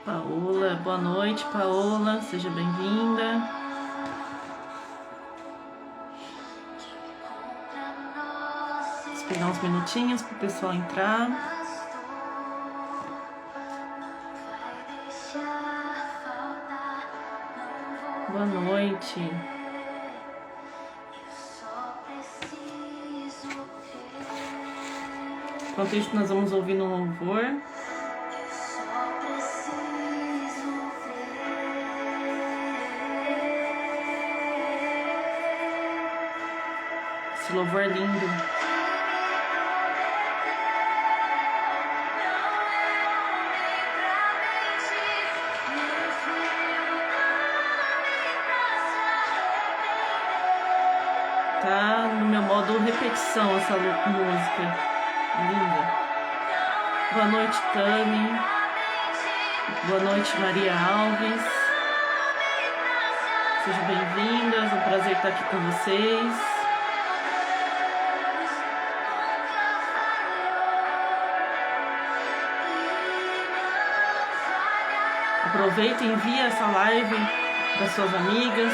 Paola, boa noite, Paola, seja bem-vinda. Vou esperar uns minutinhos para o pessoal entrar. Boa noite. Enquanto isso, nós vamos ouvir um louvor. Esse louvor lindo. Tá no meu modo repetição essa música. Linda. Boa noite, Tami. Boa noite, Maria Alves. Sejam bem-vindas. É um prazer estar aqui com vocês. Aproveita e envia essa live para suas amigas,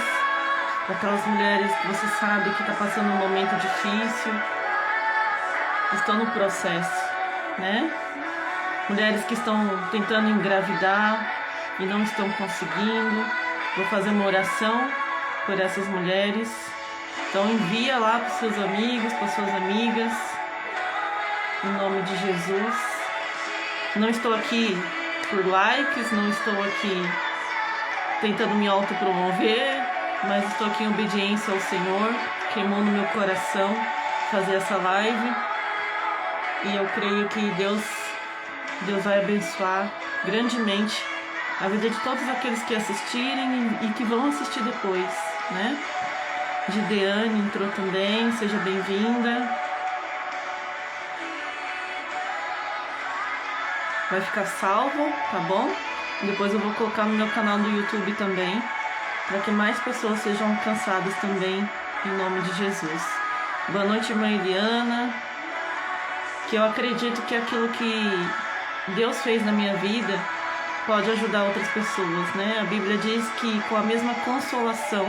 para aquelas mulheres que você sabe que está passando um momento difícil, que estão no processo, né? Mulheres que estão tentando engravidar e não estão conseguindo. Vou fazer uma oração por essas mulheres. Então envia lá para os seus amigos, para suas amigas, em nome de Jesus. Não estou aqui por likes, não estou aqui tentando me autopromover, mas estou aqui em obediência ao Senhor. Queimou no meu coração fazer essa live e eu creio que Deus vai abençoar grandemente a vida de todos aqueles que assistirem e que vão assistir depois, né? Gideane entrou também, seja bem-vinda. Vai ficar salvo, tá bom? Depois eu vou colocar no meu canal do YouTube também, para que mais pessoas sejam alcançadas também, em nome de Jesus. Boa noite, irmã Eliana. Que eu acredito que aquilo que Deus fez na minha vida pode ajudar outras pessoas, né? A Bíblia diz que com a mesma consolação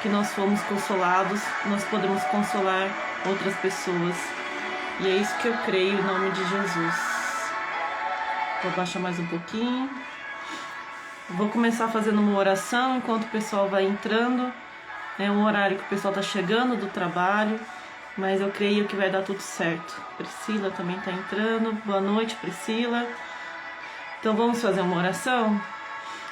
que nós fomos consolados, nós podemos consolar outras pessoas. E é isso que eu creio, em nome de Jesus. Vou baixar mais um pouquinho. Vou começar fazendo uma oração enquanto o pessoal vai entrando. É um horário que o pessoal está chegando do trabalho, mas eu creio que vai dar tudo certo. Priscila também está entrando. Boa noite, Priscila. Então vamos fazer uma oração?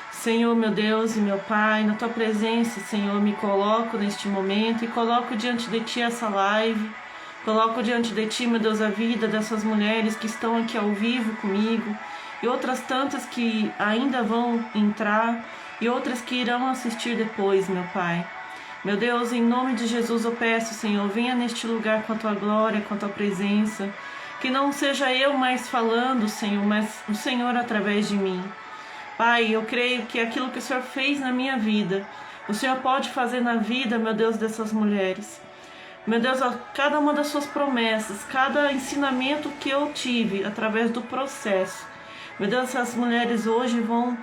Senhor, meu Deus e meu Pai, na Tua presença, Senhor, me coloco neste momento e coloco diante de Ti essa live. Coloco diante de Ti, meu Deus, a vida dessas mulheres que estão aqui ao vivo comigo e outras tantas que ainda vão entrar e outras que irão assistir depois, meu Pai. Meu Deus, em nome de Jesus eu peço, Senhor, venha neste lugar com a Tua glória, com a Tua presença, que não seja eu mais falando, Senhor, mas o Senhor através de mim. Pai, eu creio que aquilo que o Senhor fez na minha vida, o Senhor pode fazer na vida, meu Deus, dessas mulheres. Meu Deus, cada uma das suas promessas, cada ensinamento que eu tive através do processo. Meu Deus, essas mulheres hoje vão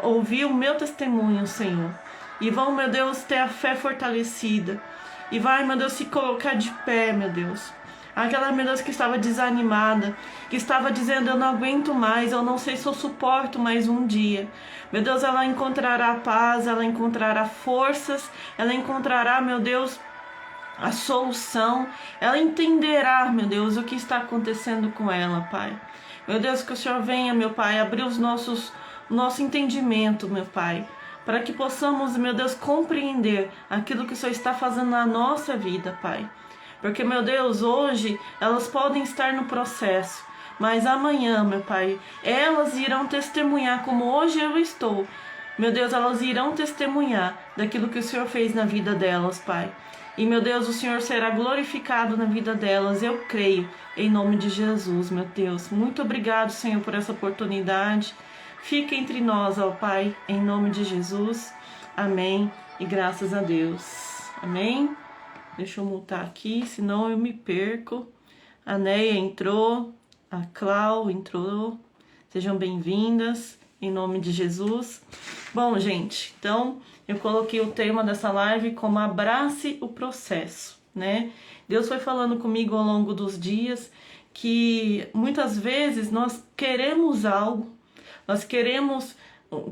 ouvir o meu testemunho, Senhor. E vão, meu Deus, ter a fé fortalecida. E vai, meu Deus, se colocar de pé, meu Deus. Aquela, meu Deus, que estava desanimada, que estava dizendo, eu não aguento mais, eu não sei se eu suporto mais um dia. Meu Deus, ela encontrará paz, ela encontrará forças, ela encontrará, meu Deus, a solução, ela entenderá, meu Deus, o que está acontecendo com ela, Pai. Meu Deus, que o Senhor venha, meu Pai, abrir o nosso entendimento, meu Pai, para que possamos, meu Deus, compreender aquilo que o Senhor está fazendo na nossa vida, Pai. Porque, meu Deus, hoje elas podem estar no processo, mas amanhã, meu Pai, elas irão testemunhar como hoje eu estou. Meu Deus, elas irão testemunhar daquilo que o Senhor fez na vida delas, Pai. E, meu Deus, o Senhor será glorificado na vida delas, eu creio, em nome de Jesus, meu Deus. Muito obrigado, Senhor, por essa oportunidade. Fica entre nós, ó Pai, em nome de Jesus. Amém. E graças a Deus. Amém. Deixa eu mutar aqui, senão eu me perco. A Neia entrou, a Clau entrou. Sejam bem-vindas. em nome de Jesus. Bom, gente, então eu coloquei o tema dessa live como abrace o processo, né? Deus foi falando comigo ao longo dos dias que muitas vezes nós queremos algo,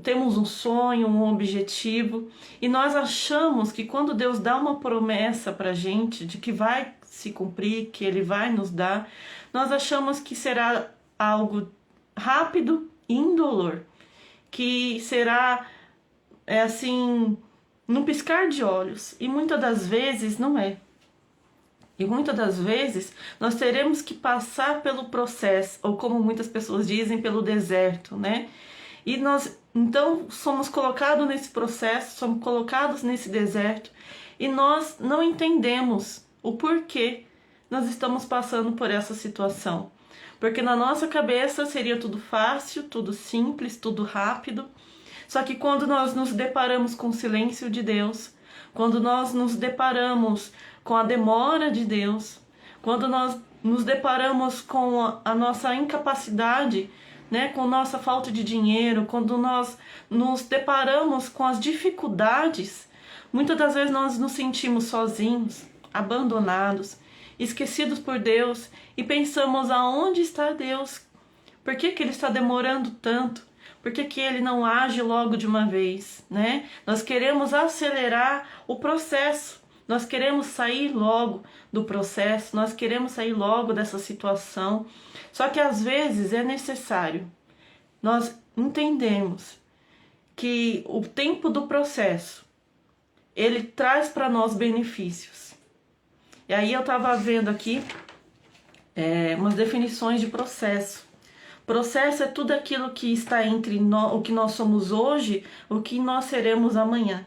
temos um sonho, um objetivo, e nós achamos que quando Deus dá uma promessa pra gente de que vai se cumprir, que Ele vai nos dar, nós achamos que será algo rápido e indolor, que será assim, num piscar de olhos, e muitas das vezes não é. E muitas das vezes nós teremos que passar pelo processo, ou como muitas pessoas dizem, pelo deserto, né? E nós então somos colocados nesse processo, somos colocados nesse deserto, e nós não entendemos o porquê nós estamos passando por essa situação. Porque na nossa cabeça seria tudo fácil, tudo simples, tudo rápido. Só que quando nós nos deparamos com o silêncio de Deus, quando nós nos deparamos com a demora de Deus, quando nós nos deparamos com a nossa incapacidade, né, com nossa falta de dinheiro, quando nós nos deparamos com as dificuldades, muitas das vezes nós nos sentimos sozinhos, abandonados, esquecidos por Deus e pensamos: aonde está Deus? Por que Ele está demorando tanto? Por que Ele não age logo de uma vez, né? Nós queremos acelerar o processo, nós queremos sair logo do processo, nós queremos sair logo dessa situação. Só que às vezes é necessário nós entendermos que o tempo do processo, ele traz para nós benefícios. E aí eu estava vendo aqui umas definições de processo. Processo é tudo aquilo que está entre o que nós somos hoje, o que nós seremos amanhã.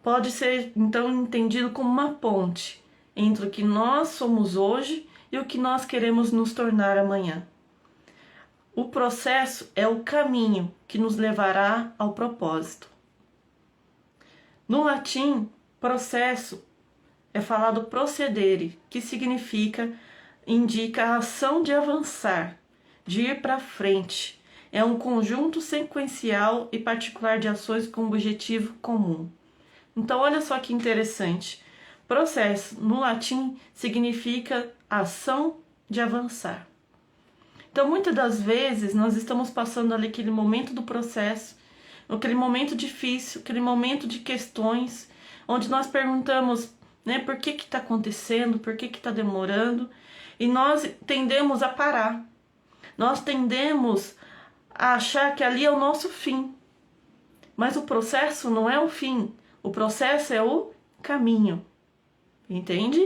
Pode ser então entendido como uma ponte entre o que nós somos hoje e o que nós queremos nos tornar amanhã. O processo é o caminho que nos levará ao propósito. No latim, processo é falado procedere, que indica a ação de avançar, de ir para frente. É um conjunto sequencial e particular de ações com objetivo comum. Então, olha só que interessante. Processo, no latim, significa ação de avançar. Então, muitas das vezes, nós estamos passando ali aquele momento do processo, aquele momento difícil, aquele momento de questões, onde nós perguntamos, né, por que está acontecendo, por que está demorando, e nós tendemos a parar. Nós tendemos a achar que ali é o nosso fim. Mas o processo não é o fim. O processo é o caminho. Entende?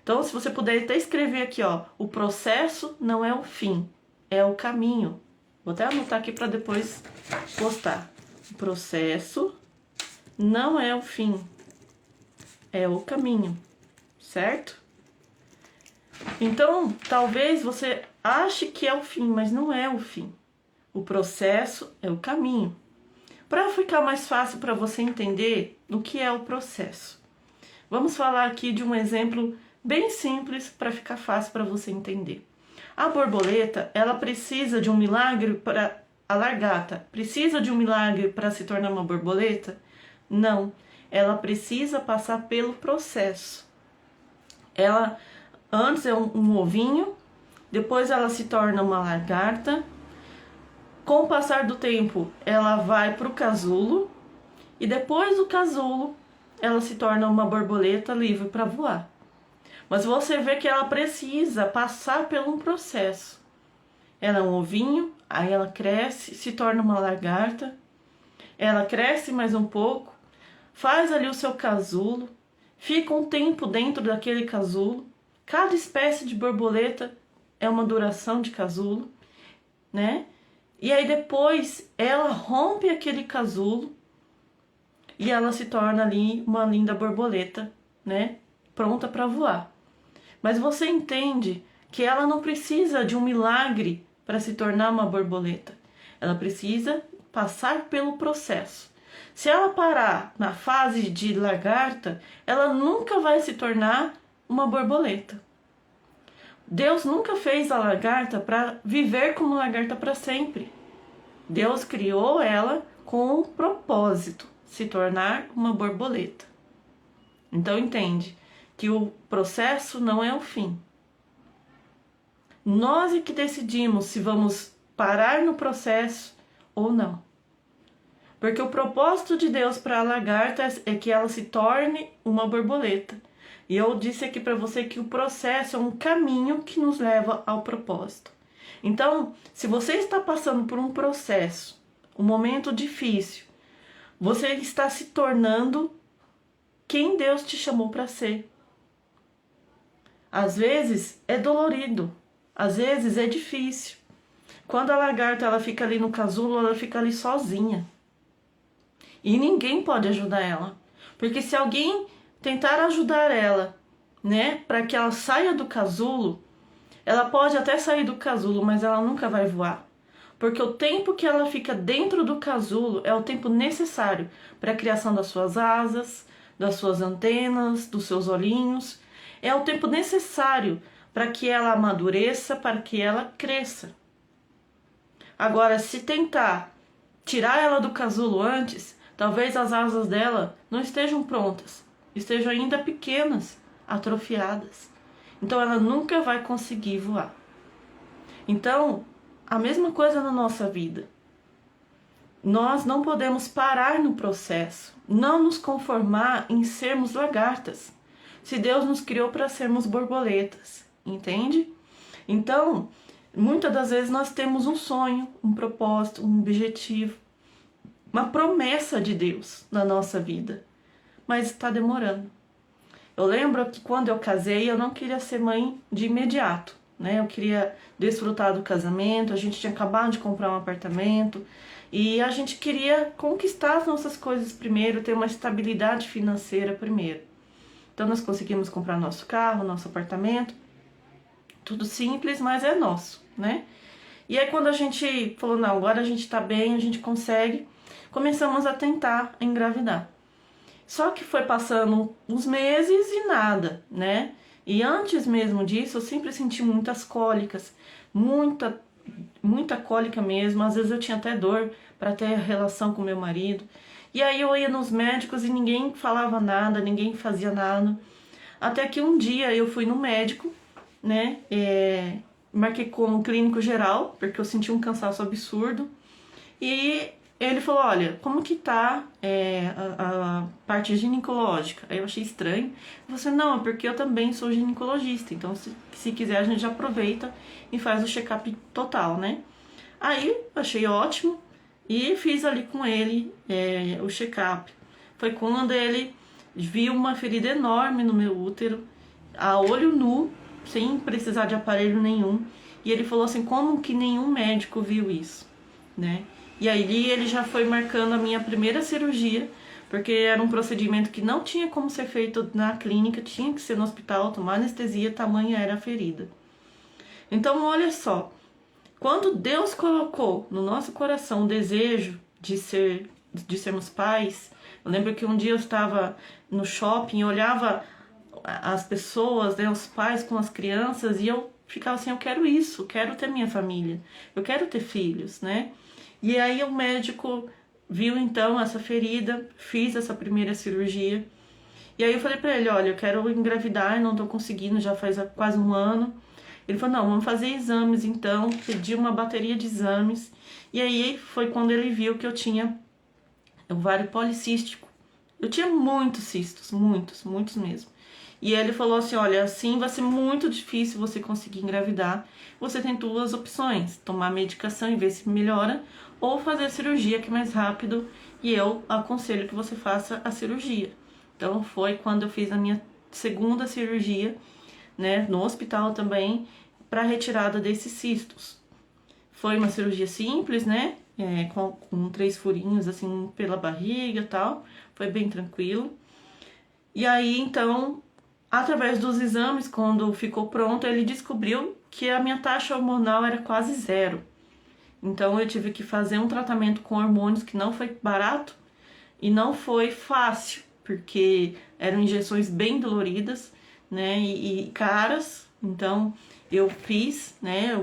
Então, se você puder até escrever aqui, ó, o processo não é o fim, é o caminho. Vou até anotar aqui para depois postar. O processo não é o fim, é o caminho, certo? Então, talvez você ache que é o fim, mas não é o fim. O processo é o caminho. Para ficar mais fácil para você entender o que é o processo, vamos falar aqui de um exemplo bem simples para ficar fácil para você entender. A borboleta, ela precisa de um milagre para... A lagarta precisa de um milagre para se tornar uma borboleta? Não. Ela precisa passar pelo processo. Ela antes é um ovinho, depois ela se torna uma lagarta. Com o passar do tempo, ela vai para o casulo e depois do casulo, ela se torna uma borboleta livre para voar. Mas você vê que ela precisa passar por um processo. Ela é um ovinho, aí ela cresce, se torna uma lagarta. Ela cresce mais um pouco, faz ali o seu casulo, fica um tempo dentro daquele casulo. Cada espécie de borboleta é uma duração de casulo, né? E aí depois ela rompe aquele casulo e ela se torna ali uma linda borboleta, né? Pronta para voar. Mas você entende que ela não precisa de um milagre para se tornar uma borboleta. Ela precisa passar pelo processo. Se ela parar na fase de lagarta, ela nunca vai se tornar uma borboleta. Deus nunca fez a lagarta para viver como lagarta para sempre. Deus criou ela com um propósito, se tornar uma borboleta. Então entende que o processo não é o fim. Nós é que decidimos se vamos parar no processo ou não. Porque o propósito de Deus para a lagarta é que ela se torne uma borboleta. E eu disse aqui para você que o processo é um caminho que nos leva ao propósito. Então, se você está passando por um processo, um momento difícil, você está se tornando quem Deus te chamou para ser. Às vezes é dolorido, às vezes é difícil. Quando a lagarta ela fica ali no casulo, ela fica ali sozinha. E ninguém pode ajudar ela. Porque se alguém tentar ajudar ela, né, para que ela saia do casulo, ela pode até sair do casulo, mas ela nunca vai voar. Porque o tempo que ela fica dentro do casulo é o tempo necessário para a criação das suas asas, das suas antenas, dos seus olhinhos. É o tempo necessário para que ela amadureça, para que ela cresça. Agora, se tentar tirar ela do casulo antes, talvez as asas dela não estejam prontas, estejam ainda pequenas, atrofiadas. Então ela nunca vai conseguir voar. Então, a mesma coisa na nossa vida. Nós não podemos parar no processo, não nos conformar em sermos lagartas. Se Deus nos criou para sermos borboletas, entende? Então, muitas das vezes nós temos um sonho, um propósito, um objetivo, uma promessa de Deus na nossa vida, mas está demorando. Eu lembro que quando eu casei, eu não queria ser mãe de imediato, né? Eu queria desfrutar do casamento, a gente tinha acabado de comprar um apartamento e a gente queria conquistar as nossas coisas primeiro, ter uma estabilidade financeira primeiro. Então nós conseguimos comprar nosso carro, nosso apartamento, tudo simples, mas é nosso, né? E aí quando a gente falou, não, agora a gente tá bem, a gente consegue, começamos a tentar engravidar. Só que foi passando uns meses e nada, né? E antes mesmo disso, eu sempre senti muitas cólicas, muita cólica mesmo. Às vezes eu tinha até dor para ter relação com meu marido. E aí eu ia nos médicos e ninguém falava nada, ninguém fazia nada. Até que um dia eu fui no médico, né? Marquei como clínico geral, porque eu senti um cansaço absurdo. E ele falou, olha, como que tá a parte ginecológica? Aí eu achei estranho. Você, não, é porque eu também sou ginecologista. Então, se quiser, a gente já aproveita e faz o check-up total, né? Aí, achei ótimo e fiz ali com ele o check-up. Foi quando ele viu uma ferida enorme no meu útero, a olho nu, sem precisar de aparelho nenhum. E ele falou assim, como que nenhum médico viu isso, né? E aí ele já foi marcando a minha primeira cirurgia, porque era um procedimento que não tinha como ser feito na clínica, tinha que ser no hospital, tomar anestesia, tamanha era a ferida. Então olha só, quando Deus colocou no nosso coração o desejo de sermos pais, eu lembro que um dia eu estava no shopping, eu olhava as pessoas, né, os pais com as crianças, e eu ficava assim, eu quero isso, eu quero ter minha família, eu quero ter filhos, né? E aí o médico viu então essa ferida, fiz essa primeira cirurgia. E aí eu falei pra ele, olha, eu quero engravidar, não tô conseguindo, já faz quase um ano. Ele falou, não, vamos fazer exames então, pedi uma bateria de exames. E aí foi quando ele viu que eu tinha ovário policístico. Eu tinha muitos cistos, muitos mesmo. E ele falou assim, olha, assim vai ser muito difícil você conseguir engravidar. Você tem duas opções, tomar medicação e ver se melhora, ou fazer cirurgia, que é mais rápido, e eu aconselho que você faça a cirurgia. Então foi quando eu fiz a minha segunda cirurgia, né, no hospital também, para retirada desses cistos. Foi uma cirurgia simples, né, com 3 furinhos assim pela barriga e tal, foi bem tranquilo. E aí então, através dos exames, quando ficou pronto, ele descobriu que a minha taxa hormonal era quase 0. Então eu tive que fazer um tratamento com hormônios que não foi barato e não foi fácil, porque eram injeções bem doloridas, né, e caras. Então eu fiz, né,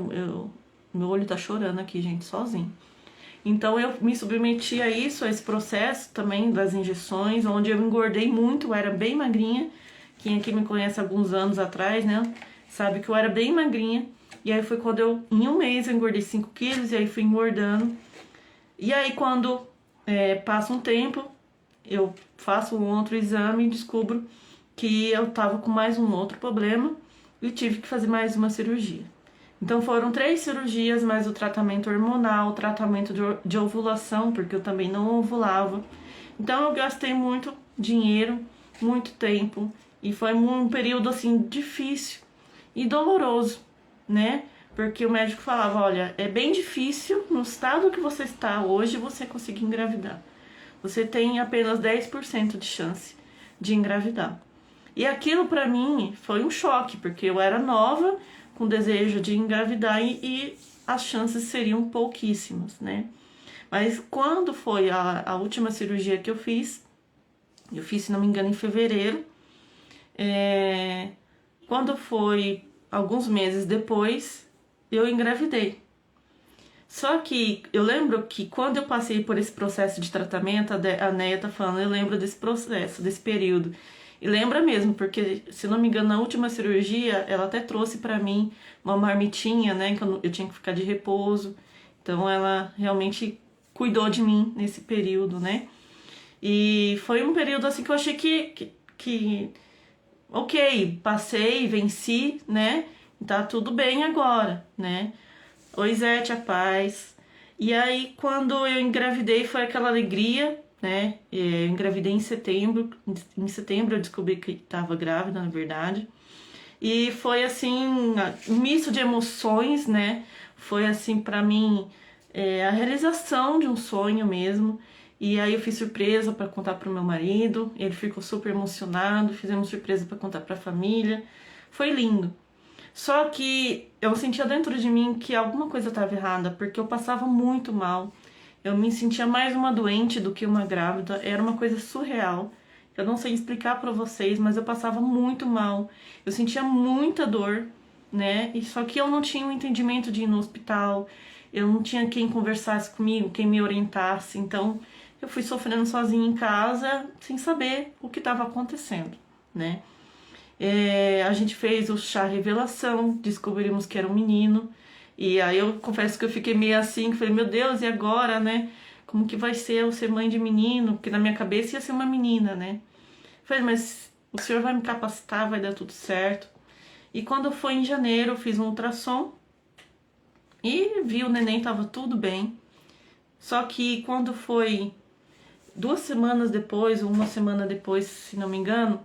meu olho tá chorando aqui, gente, sozinho. Então eu me submeti a isso, a esse processo também das injeções, onde eu engordei muito, eu era bem magrinha. Quem aqui me conhece há alguns anos atrás, né, sabe que eu era bem magrinha. E aí foi quando em um mês eu engordei 5 quilos e aí fui engordando. E aí quando passa um tempo, eu faço um outro exame e descubro que eu tava com mais um outro problema e tive que fazer mais uma cirurgia. Então foram 3 cirurgias, mais o tratamento hormonal, o tratamento de ovulação, porque eu também não ovulava. Então eu gastei muito dinheiro, muito tempo, e foi um período assim difícil e doloroso, né? Porque o médico falava, olha, é bem difícil no estado que você está hoje você conseguir engravidar. Você tem apenas 10% de chance de engravidar. E aquilo pra mim foi um choque, porque eu era nova, com desejo de engravidar e as chances seriam pouquíssimas, né? Mas quando foi a última cirurgia que eu fiz, se não me engano, em fevereiro, quando foi alguns meses depois, eu engravidei. Só que eu lembro que quando eu passei por esse processo de tratamento, a Neia tá falando, eu lembro desse processo, desse período. E lembra mesmo, porque, se não me engano, na última cirurgia, ela até trouxe pra mim uma marmitinha, né, que eu tinha que ficar de repouso. Então, ela realmente cuidou de mim nesse período, né. E foi um período, assim, que eu achei que ok, passei, venci, né, tá tudo bem agora, né. Oi, Zé, a paz. E aí, quando eu engravidei, foi aquela alegria, né? Eu engravidei em setembro. Em setembro eu descobri que estava grávida, na verdade. E foi assim, um misto de emoções, né? Foi assim, pra mim, a realização de um sonho mesmo. E aí eu fiz surpresa para contar pro meu marido. Ele ficou super emocionado. Fizemos surpresa para contar pra família. Foi lindo. Só que eu sentia dentro de mim que alguma coisa estava errada, porque eu passava muito mal. Eu me sentia mais uma doente do que uma grávida. Era uma coisa surreal. Eu não sei explicar pra vocês, mas eu passava muito mal. Eu sentia muita dor, né? E só que eu não tinha um entendimento de ir no hospital. Eu não tinha quem conversasse comigo, quem me orientasse. Então, eu fui sofrendo sozinha em casa, sem saber o que estava acontecendo, né? A gente fez o chá revelação, descobrimos que era um menino. E aí eu confesso que eu fiquei meio assim, falei, meu Deus, e agora, né? Como que vai ser eu ser mãe de menino? Porque na minha cabeça ia ser uma menina, né? Falei, mas o senhor vai me capacitar, vai dar tudo certo. E quando foi em janeiro, eu fiz um ultrassom e vi o neném, tava tudo bem. Só que quando foi 2 semanas depois, ou uma semana depois, se não me engano,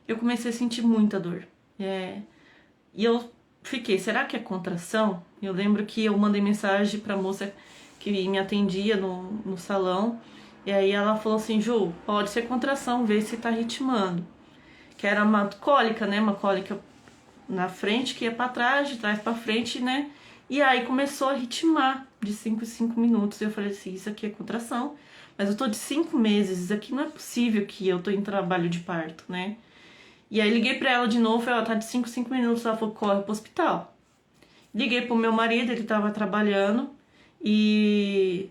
eu comecei a sentir muita dor. E eu fiquei, será que é contração? Eu lembro que eu mandei mensagem pra moça que me atendia no salão. E aí ela falou assim, Ju, pode ser contração, vê se tá ritmando. Que era uma cólica, né? Uma cólica na frente que ia pra trás, de trás pra frente, né? E aí começou a ritmar de 5 em 5 minutos. Eu falei assim, isso aqui é contração. Mas eu tô de 5 meses, isso aqui não é possível que eu tô em trabalho de parto, né? E aí liguei pra ela de novo, ela tá de 5 em 5 minutos, ela falou, corre pro hospital. Liguei pro meu marido, ele tava trabalhando, e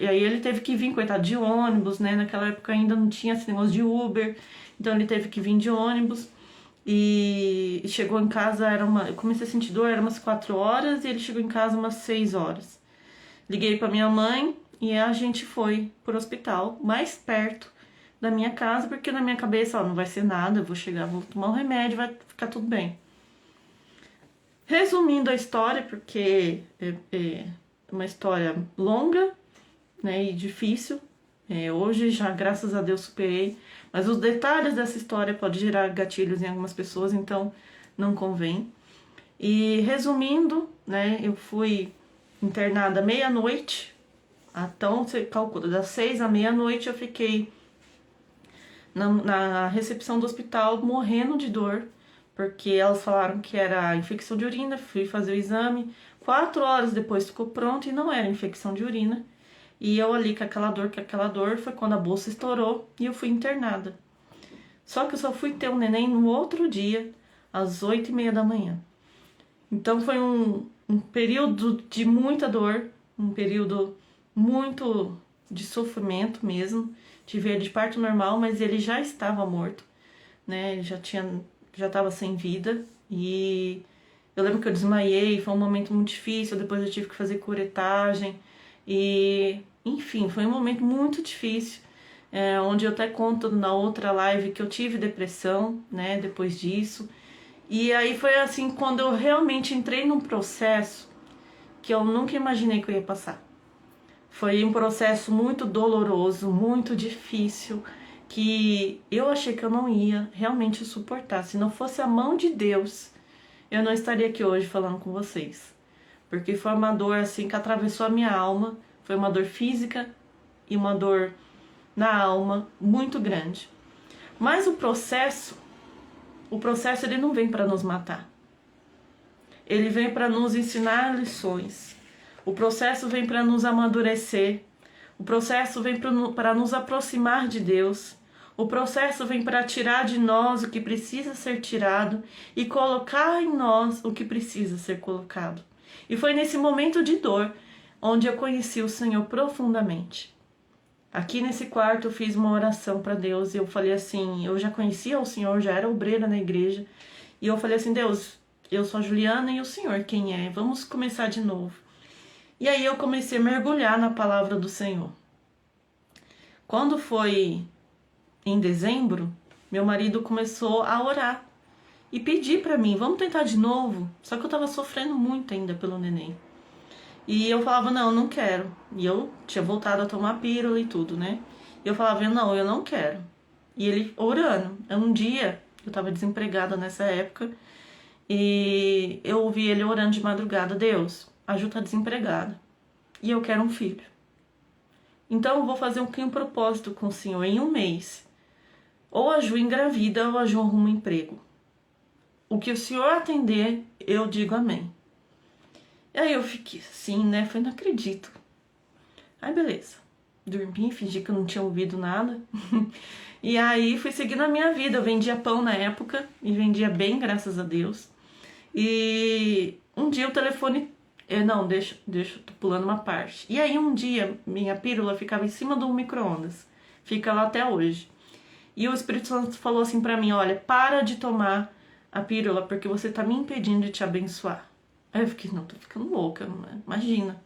aí ele teve que vir, coitado, de ônibus, né? Naquela época ainda não tinha esse negócio de Uber, então ele teve que vir de ônibus. E chegou em casa, eu comecei a sentir dor, era umas 4 horas, e ele chegou em casa umas 6 horas. Liguei pra minha mãe, e a gente foi pro hospital, mais perto da minha casa, porque na minha cabeça, ó, não vai ser nada, eu vou chegar, vou tomar um remédio, vai ficar tudo bem. Resumindo a história, porque é uma história longa, né, e difícil. Hoje já, graças a Deus, superei. Mas os detalhes dessa história podem gerar gatilhos em algumas pessoas, então não convém. E resumindo, né, eu fui internada meia-noite. Então, você calcula, das 6 à meia-noite eu fiquei na recepção do hospital morrendo de dor, porque elas falaram que era infecção de urina. Fui fazer o exame, 4 horas depois ficou pronto e não era infecção de urina. E eu ali com aquela dor, foi quando a bolsa estourou e eu fui internada. Só que eu só fui ter um neném no outro dia, às 8h30 da manhã. Então foi um período de muita dor, um período muito de sofrimento mesmo. Tive ele de parto normal, mas ele já estava morto, né? Ele já estava sem vida. E eu lembro que eu desmaiei, foi um momento muito difícil. Depois eu tive que fazer curetagem. E, enfim, foi um momento muito difícil. Onde eu até conto na outra live que eu tive depressão, né? Depois disso. E aí foi assim, quando eu realmente entrei num processo que eu nunca imaginei que eu ia passar. Foi um processo muito doloroso, muito difícil, que eu achei que eu não ia realmente suportar. Se não fosse a mão de Deus, eu não estaria aqui hoje falando com vocês. Porque foi uma dor assim que atravessou a minha alma, foi uma dor física e uma dor na alma muito grande. Mas o processo ele não vem para nos matar. Ele vem para nos ensinar lições. O processo vem para nos amadurecer. O processo vem para nos aproximar de Deus. O processo vem para tirar de nós o que precisa ser tirado e colocar em nós o que precisa ser colocado. E foi nesse momento de dor onde eu conheci o Senhor profundamente. Aqui nesse quarto eu fiz uma oração para Deus e eu falei assim, eu já conhecia o Senhor, já era obreira na igreja, e eu falei assim, Deus, eu sou a Juliana e o Senhor quem é? Vamos começar de novo. E aí eu comecei a mergulhar na palavra do Senhor. Quando foi em dezembro, meu marido começou a orar e pedir para mim, vamos tentar de novo? Só que eu estava sofrendo muito ainda pelo neném. E eu falava, não, eu não quero. E eu tinha voltado a tomar pílula e tudo, né? E eu falava, não, eu não quero. E ele orando. Um dia, eu estava desempregada nessa época, e eu ouvi ele orando de madrugada, Deus, a Ju tá desempregada e eu quero um filho. Então eu vou fazer um propósito com o Senhor em um mês. Ou a Ju engravida ou a Ju arruma um emprego. O que o Senhor atender, eu digo amém. E aí eu fiquei assim, né? Falei, não acredito. Aí beleza. Dormi, fingi que eu não tinha ouvido nada. E aí fui seguindo a minha vida. Eu vendia pão na época e vendia bem, graças a Deus. E um dia o telefone... Não, deixa, tô pulando uma parte. E aí um dia minha pílula ficava em cima do micro-ondas. Fica lá até hoje. E o Espírito Santo falou assim pra mim, olha, para de tomar a pílula porque você tá me impedindo de te abençoar. Aí eu fiquei, não, tô ficando louca, não é? Imagina.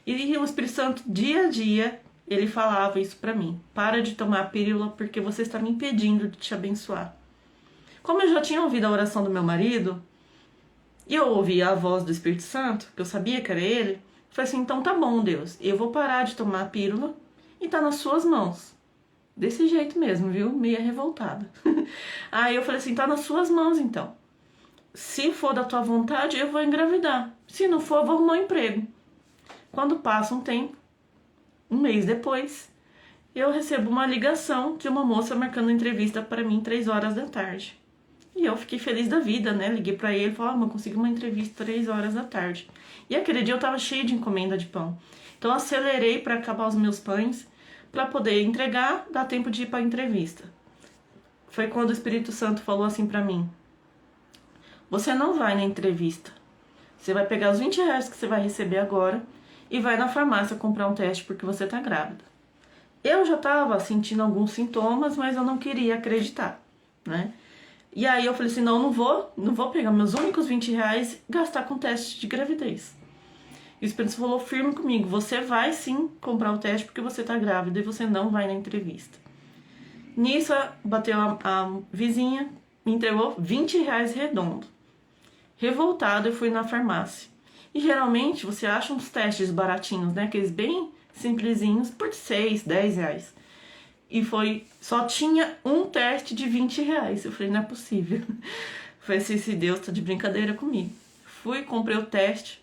E o Espírito Santo, dia a dia, ele falava isso pra mim. Para de tomar a pílula porque você está me impedindo de te abençoar. Como eu já tinha ouvido a oração do meu marido, e eu ouvia a voz do Espírito Santo, que eu sabia que era ele, eu falei assim, então tá bom, Deus, eu vou parar de tomar a pílula e tá nas suas mãos. Desse jeito mesmo, viu? Meia revoltada. Aí eu falei assim, tá nas suas mãos então. Se for da tua vontade, eu vou engravidar. Se não for, eu vou arrumar um emprego. Quando passa um tempo, um mês depois, eu recebo uma ligação de uma moça marcando entrevista para mim 3 horas da tarde. E eu fiquei feliz da vida, né? Liguei pra ele e falei, eu consegui uma entrevista 3 horas da tarde. E aquele dia eu tava cheia de encomenda de pão. Então eu acelerei para acabar os meus pães, para poder entregar, dar tempo de ir pra entrevista. Foi quando o Espírito Santo falou assim pra mim, você não vai na entrevista. Você vai pegar os 20 reais que você vai receber agora e vai na farmácia comprar um teste porque você tá grávida. Eu já tava sentindo alguns sintomas, mas eu não queria acreditar, né? E aí eu falei assim, não vou pegar meus únicos 20 reais e gastar com teste de gravidez. E o Espírito falou firme comigo, você vai sim comprar o teste porque você tá grávida e você não vai na entrevista. Nisso, bateu a vizinha, me entregou 20 reais redondo. Revoltada, eu fui na farmácia. E geralmente você acha uns testes baratinhos, né? Aqueles bem simplesinhos por 6, 10 reais. E só tinha um teste de 20 reais. Eu falei, não é possível. Falei assim, se Deus tá de brincadeira comigo. Fui, comprei o teste,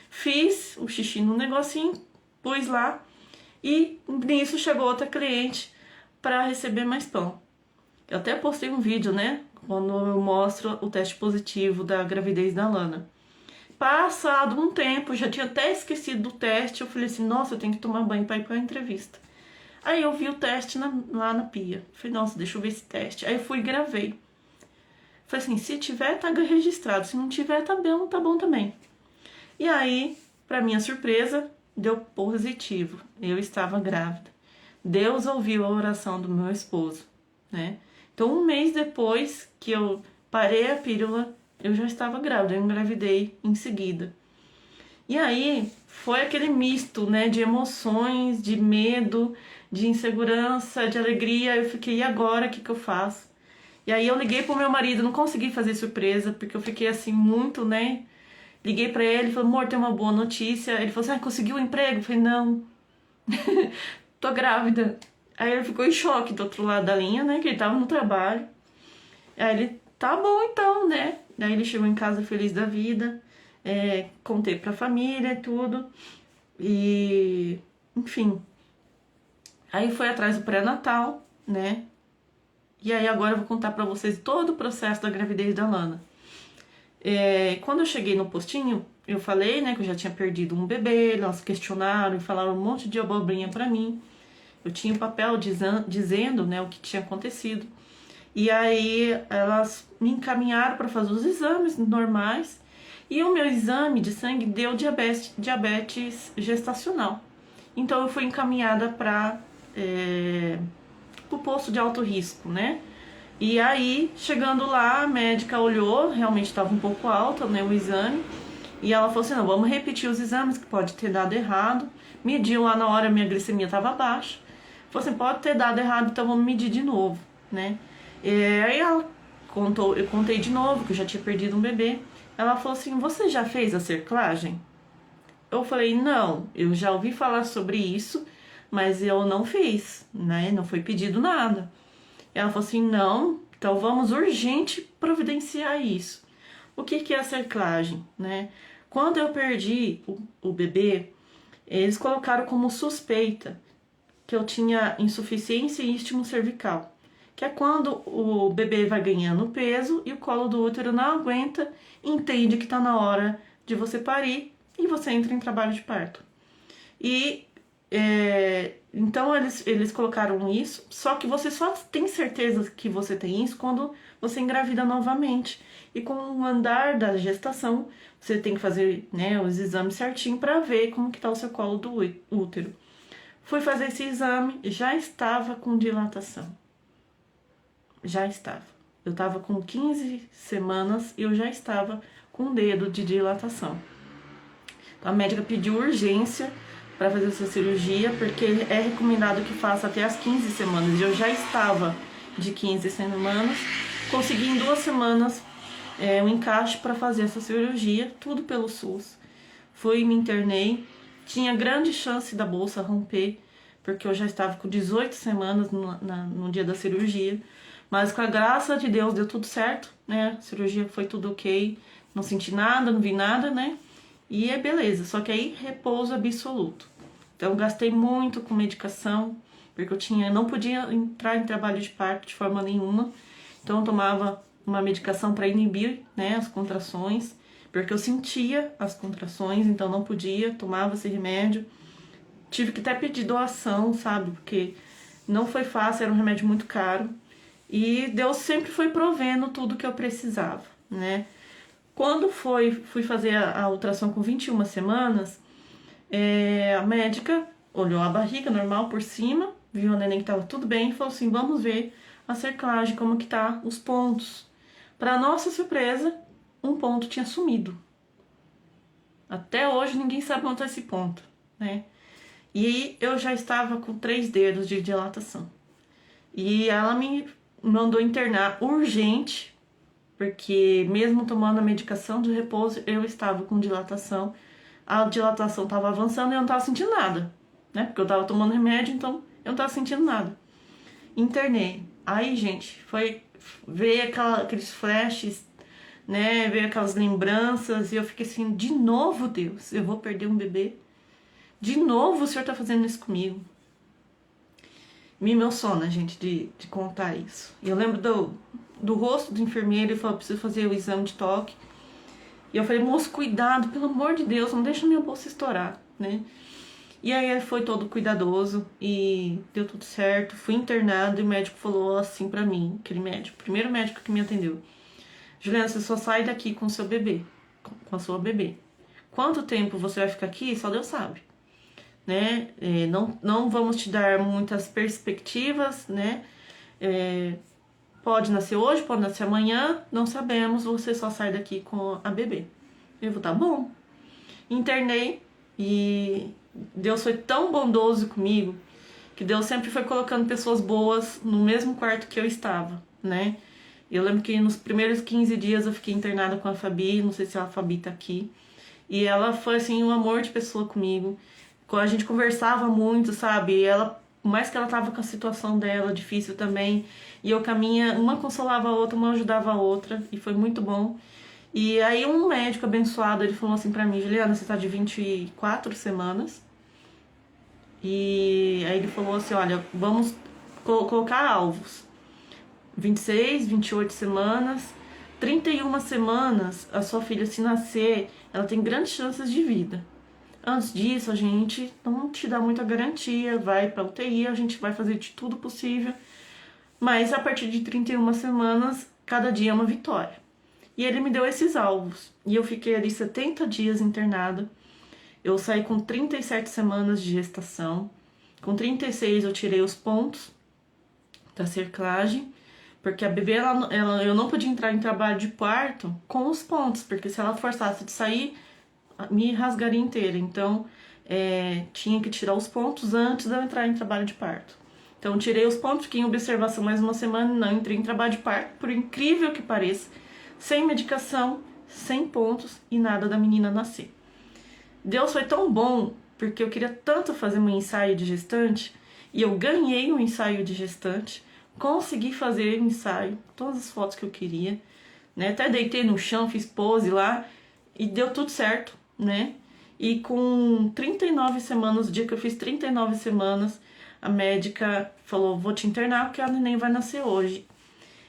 fiz o xixi no negocinho, pus lá. E nisso chegou outra cliente para receber mais pão. Eu até postei um vídeo, né? Quando eu mostro o teste positivo da gravidez da Lana. Passado um tempo, já tinha até esquecido do teste, eu falei assim, nossa, eu tenho que tomar banho para ir para a entrevista. Aí eu vi o teste lá na pia. Falei, nossa, deixa eu ver esse teste. Aí eu fui e gravei. Falei assim, se tiver, tá registrado. Se não tiver, tá bom também. E aí, pra minha surpresa, deu positivo. Eu estava grávida. Deus ouviu a oração do meu esposo, né? Então, um mês depois que eu parei a pílula, eu já estava grávida. Eu engravidei em seguida. E aí, foi aquele misto, né? De emoções, de medo, de insegurança, de alegria. Eu fiquei, e agora? O que eu faço? E aí, eu liguei pro meu marido. Não consegui fazer surpresa, porque eu fiquei assim, muito, né? Liguei pra ele, falei, amor, tem uma boa notícia. Ele falou assim, conseguiu um emprego? Eu falei, não, tô grávida. Aí ele ficou em choque do outro lado da linha, né, que ele tava no trabalho. Aí ele, tá bom então, né. Aí ele chegou em casa feliz da vida, contei pra família e tudo. E, enfim. Aí foi atrás do pré-natal, né. E aí agora eu vou contar pra vocês todo o processo da gravidez da Lana. Quando eu cheguei no postinho, eu falei, né, que eu já tinha perdido um bebê. Elas questionaram e falaram um monte de abobrinha pra mim. Eu tinha o papel dizendo, né, o que tinha acontecido. E aí elas me encaminharam para fazer os exames normais. E o meu exame de sangue deu diabetes gestacional. Então eu fui encaminhada para o posto de alto risco, né? E aí, chegando lá, a médica olhou, realmente estava um pouco alta, né, o exame. E ela falou assim, não, vamos repetir os exames, que pode ter dado errado. Mediu lá na hora, minha glicemia estava baixa. Falou assim, pode ter dado errado, então vamos medir de novo, né? Aí ela eu contei de novo, que eu já tinha perdido um bebê. Ela falou assim, você já fez a cerclagem? Eu falei, não, eu já ouvi falar sobre isso, mas eu não fiz, né? Não foi pedido nada. Ela falou assim, não, então vamos urgente providenciar isso. O que é a cerclagem, né? Quando eu perdi o bebê, eles colocaram como suspeita que eu tinha insuficiência e istmo cervical, que é quando o bebê vai ganhando peso e o colo do útero não aguenta, entende que está na hora de você parir e você entra em trabalho de parto. E então eles colocaram isso, só que você só tem certeza que você tem isso quando você engravida novamente. E com o andar da gestação, você tem que fazer, né, os exames certinho para ver como que tá o seu colo do útero. Fui fazer esse exame, já estava com dilatação. Já estava. Eu estava com 15 semanas e eu já estava com um dedo de dilatação. Então, a médica pediu urgência para fazer essa cirurgia, porque é recomendado que faça até as 15 semanas. Eu já estava de 15 semanas, consegui em 2 semanas um encaixe para fazer essa cirurgia, tudo pelo SUS. Fui, me internei, tinha grande chance da bolsa romper, porque eu já estava com 18 semanas no dia da cirurgia, mas com a graça de Deus deu tudo certo, né? A cirurgia foi tudo ok, não senti nada, não vi nada, né? E é beleza, só que aí repouso absoluto. Então gastei muito com medicação, porque eu não podia entrar em trabalho de parto de forma nenhuma. Então eu tomava uma medicação para inibir, né, as contrações, porque eu sentia as contrações, então não podia, tomava esse remédio. Tive que até pedir doação, sabe? Porque não foi fácil, era um remédio muito caro. E Deus sempre foi provendo tudo que eu precisava, né? Quando fui fazer a ultrassom com 21 semanas, a médica olhou a barriga normal por cima, viu a neném que estava tudo bem e falou assim, vamos ver a cerclagem, como que tá os pontos. Para nossa surpresa, um ponto tinha sumido. Até hoje ninguém sabe onde é esse ponto, né? E eu já estava com 3 dedos de dilatação. E ela me mandou internar urgente, porque mesmo tomando a medicação de repouso, eu estava com dilatação. A dilatação estava avançando e eu não estava sentindo nada, né? Porque eu estava tomando remédio, então eu não estava sentindo nada. Internei. Aí, gente, foi ver aqueles flashes, né? Ver aquelas lembranças e eu fiquei assim, de novo, Deus, eu vou perder um bebê? De novo o Senhor tá fazendo isso comigo? Me emociona, gente, de contar isso. E eu lembro do rosto do enfermeiro, ele falou, preciso fazer o exame de toque. E eu falei, moço, cuidado, pelo amor de Deus, não deixa minha bolsa estourar, né? E aí ele foi todo cuidadoso e deu tudo certo. Fui internado e o médico falou assim pra mim, aquele médico, o primeiro médico que me atendeu. Juliana, você só sai daqui com o seu bebê, com a sua bebê. Quanto tempo você vai ficar aqui, só Deus sabe. né? Não vamos te dar muitas perspectivas, né? Pode nascer hoje, pode nascer amanhã, não sabemos, você só sai daqui com a bebê. Eu vou, tá bom. Internei e Deus foi tão bondoso comigo que Deus sempre foi colocando pessoas boas no mesmo quarto que eu estava, né? Eu lembro que nos primeiros 15 dias eu fiquei internada com a Fabi, não sei se a Fabi tá aqui. E ela foi, assim, um amor de pessoa comigo. A gente conversava muito, sabe? E ela, por mais que ela tava com a situação dela difícil também, e eu caminha, uma consolava a outra, uma ajudava a outra, e foi muito bom. E aí um médico abençoado, ele falou assim pra mim, Juliana, você tá de 24 semanas. E aí ele falou assim, olha, vamos colocar alvos. 26, 28 semanas, 31 semanas, a sua filha, se nascer, ela tem grandes chances de vida. Antes disso, a gente não te dá muita garantia, vai pra UTI, a gente vai fazer de tudo possível, mas a partir de 31 semanas, cada dia é uma vitória. E ele me deu esses alvos, e eu fiquei ali 70 dias internada. Eu saí com 37 semanas de gestação, com 36 eu tirei os pontos da cerclagem, porque a bebê, eu não podia entrar em trabalho de parto com os pontos, porque se ela forçasse de sair, me rasgaria inteira. Então, tinha que tirar os pontos antes de eu entrar em trabalho de parto. Então, tirei os pontos, fiquei em observação mais uma semana e não entrei em trabalho de parto, por incrível que pareça, sem medicação, sem pontos e nada da menina nascer. Deus foi tão bom, porque eu queria tanto fazer um ensaio de gestante, e eu ganhei um ensaio de gestante, consegui fazer o ensaio, todas as fotos que eu queria, né? Até deitei no chão, fiz pose lá e deu tudo certo, né? E com 39 semanas, o dia que eu fiz 39 semanas, a médica falou, vou te internar porque a neném vai nascer hoje.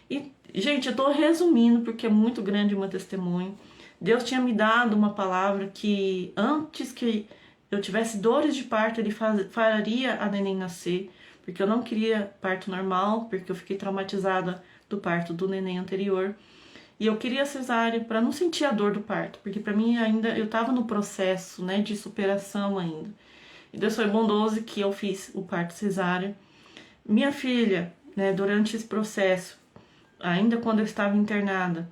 E, gente, eu tô resumindo porque é muito grande o meu testemunho. Deus tinha me dado uma palavra que antes que eu tivesse dores de parto, ele faria a neném nascer. Porque eu não queria parto normal, porque eu fiquei traumatizada do parto do neném anterior. E eu queria cesárea para não sentir a dor do parto, porque para mim ainda eu estava no processo, né, de superação ainda. E Deus foi bondoso que eu fiz o parto cesárea. Minha filha, né, durante esse processo, ainda quando eu estava internada,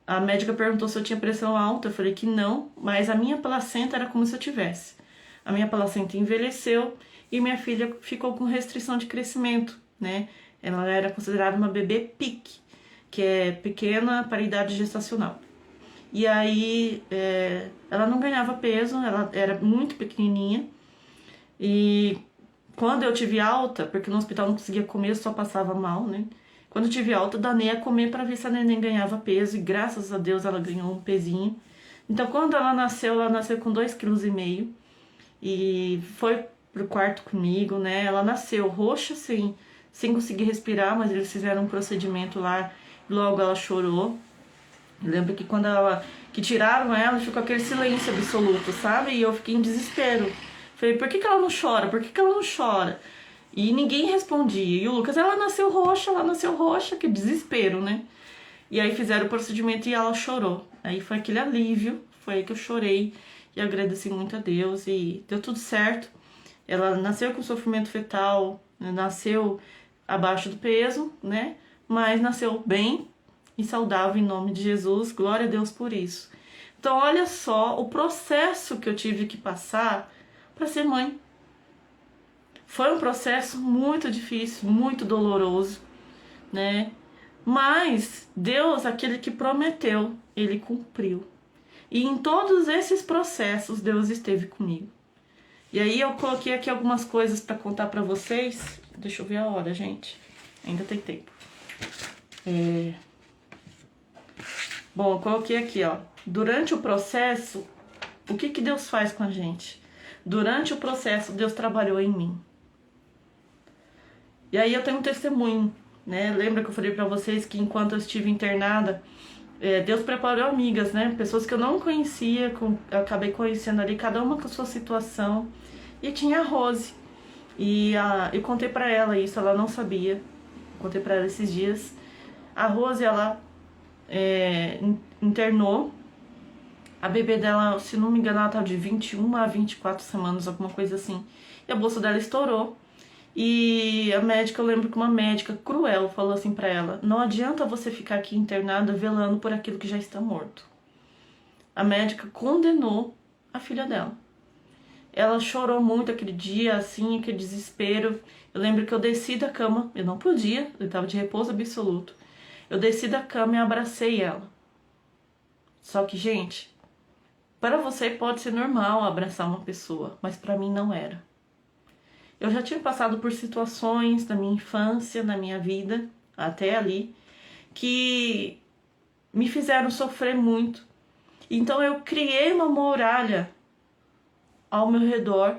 a médica perguntou se eu tinha pressão alta, eu falei que não, mas a minha placenta era como se eu tivesse. A minha placenta envelheceu e minha filha ficou com restrição de crescimento, né? Ela era considerada uma bebê PIC, que é pequena para idade gestacional. E aí ela não ganhava peso, ela era muito pequenininha. E quando eu tive alta, porque no hospital não conseguia comer, eu só passava mal, né? Quando eu tive alta, eu danei a comer para ver se a neném ganhava peso. E graças a Deus ela ganhou um pezinho. Então quando ela nasceu com 2,5 kg. E foi pro quarto comigo, né? Ela nasceu roxa, sem conseguir respirar, mas eles fizeram um procedimento lá, logo ela chorou. Eu lembro que quando que tiraram ela, ficou aquele silêncio absoluto, sabe? E eu fiquei em desespero. Falei, por que ela não chora? Por que ela não chora? E ninguém respondia. E o Lucas, ela nasceu roxa, que desespero, né? E aí fizeram o procedimento e ela chorou. Aí foi aquele alívio, foi aí que eu chorei e agradeci muito a Deus e deu tudo certo. Ela nasceu com sofrimento fetal, nasceu abaixo do peso, né? Mas nasceu bem e saudável em nome de Jesus. Glória a Deus por isso. Então, olha só o processo que eu tive que passar para ser mãe. Foi um processo muito difícil, muito doloroso, né? Mas Deus, aquele que prometeu, ele cumpriu. E em todos esses processos, Deus esteve comigo. E aí eu coloquei aqui algumas coisas para contar para vocês. Deixa eu ver a hora, gente. Ainda tem tempo. Bom, eu coloquei aqui, ó. Durante o processo, o que Deus faz com a gente? Durante o processo, Deus trabalhou em mim. E aí eu tenho um testemunho, né? Lembra que eu falei para vocês que enquanto eu estive internada, Deus preparou amigas, né? Pessoas que eu não conhecia, eu acabei conhecendo ali, cada uma com a sua situação. E tinha a Rose. E eu contei pra ela isso, ela não sabia. Contei pra ela esses dias. A Rose, ela internou. A bebê dela, se não me engano, ela estava de 21 a 24 semanas, alguma coisa assim. E a bolsa dela estourou. E a médica, eu lembro que uma médica cruel falou assim pra ela: não adianta você ficar aqui internada velando por aquilo que já está morto. A médica condenou a filha dela. Ela chorou muito aquele dia, assim, aquele desespero. Eu lembro que eu desci da cama, eu não podia, eu estava de repouso absoluto. Eu desci da cama e abracei ela. Só que, gente, para você pode ser normal abraçar uma pessoa, mas para mim não era. Eu já tinha passado por situações na minha infância, na minha vida, até ali, que me fizeram sofrer muito. Então eu criei uma muralha ao meu redor,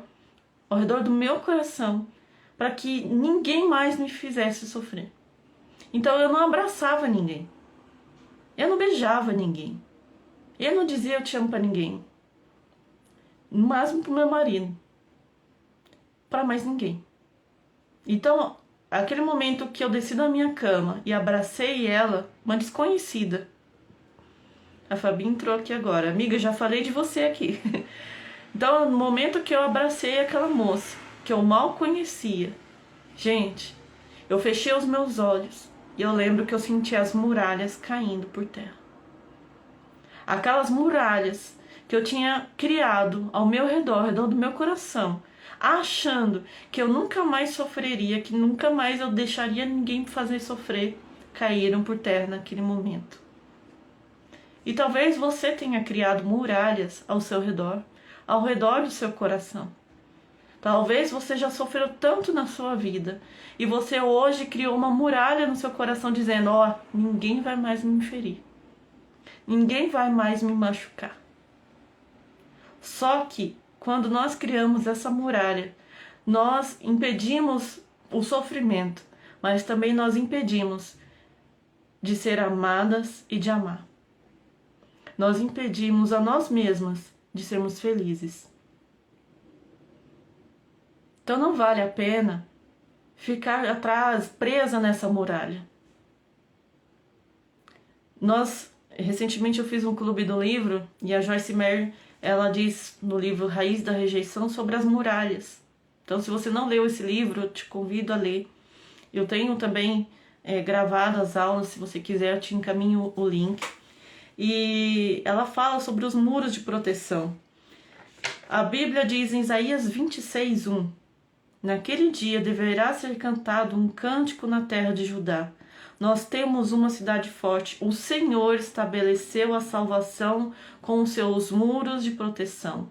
ao redor do meu coração, para que ninguém mais me fizesse sofrer. Então eu não abraçava ninguém. Eu não beijava ninguém. Eu não dizia eu te amo para ninguém. No máximo pro meu marido. Para mais ninguém. Então, aquele momento que eu desci da minha cama e abracei ela, uma desconhecida. A Fabi entrou aqui agora. Amiga, eu já falei de você aqui. Então, no momento que eu abracei aquela moça, que eu mal conhecia, gente, eu fechei os meus olhos e eu lembro que eu senti as muralhas caindo por terra. Aquelas muralhas que eu tinha criado ao meu redor, ao redor do meu coração, achando que eu nunca mais sofreria, que nunca mais eu deixaria ninguém me fazer sofrer, caíram por terra naquele momento. E talvez você tenha criado muralhas ao seu redor, ao redor do seu coração. Talvez você já sofreu tanto na sua vida e você hoje criou uma muralha no seu coração dizendo: ó, ninguém vai mais me ferir. Ninguém vai mais me machucar. Só que quando nós criamos essa muralha, nós impedimos o sofrimento, mas também nós impedimos de ser amadas e de amar. Nós impedimos a nós mesmas de sermos felizes. Então não vale a pena ficar atrás, presa nessa muralha. Recentemente eu fiz um clube do livro e a Joyce Meyer, ela diz no livro Raiz da Rejeição sobre as muralhas. Então se você não leu esse livro, eu te convido a ler. Eu tenho também gravado as aulas, se você quiser eu te encaminho o link. E ela fala sobre os muros de proteção. A Bíblia diz em Isaías 26:1: naquele dia deverá ser cantado um cântico na terra de Judá. Nós temos uma cidade forte. O Senhor estabeleceu a salvação com os seus muros de proteção.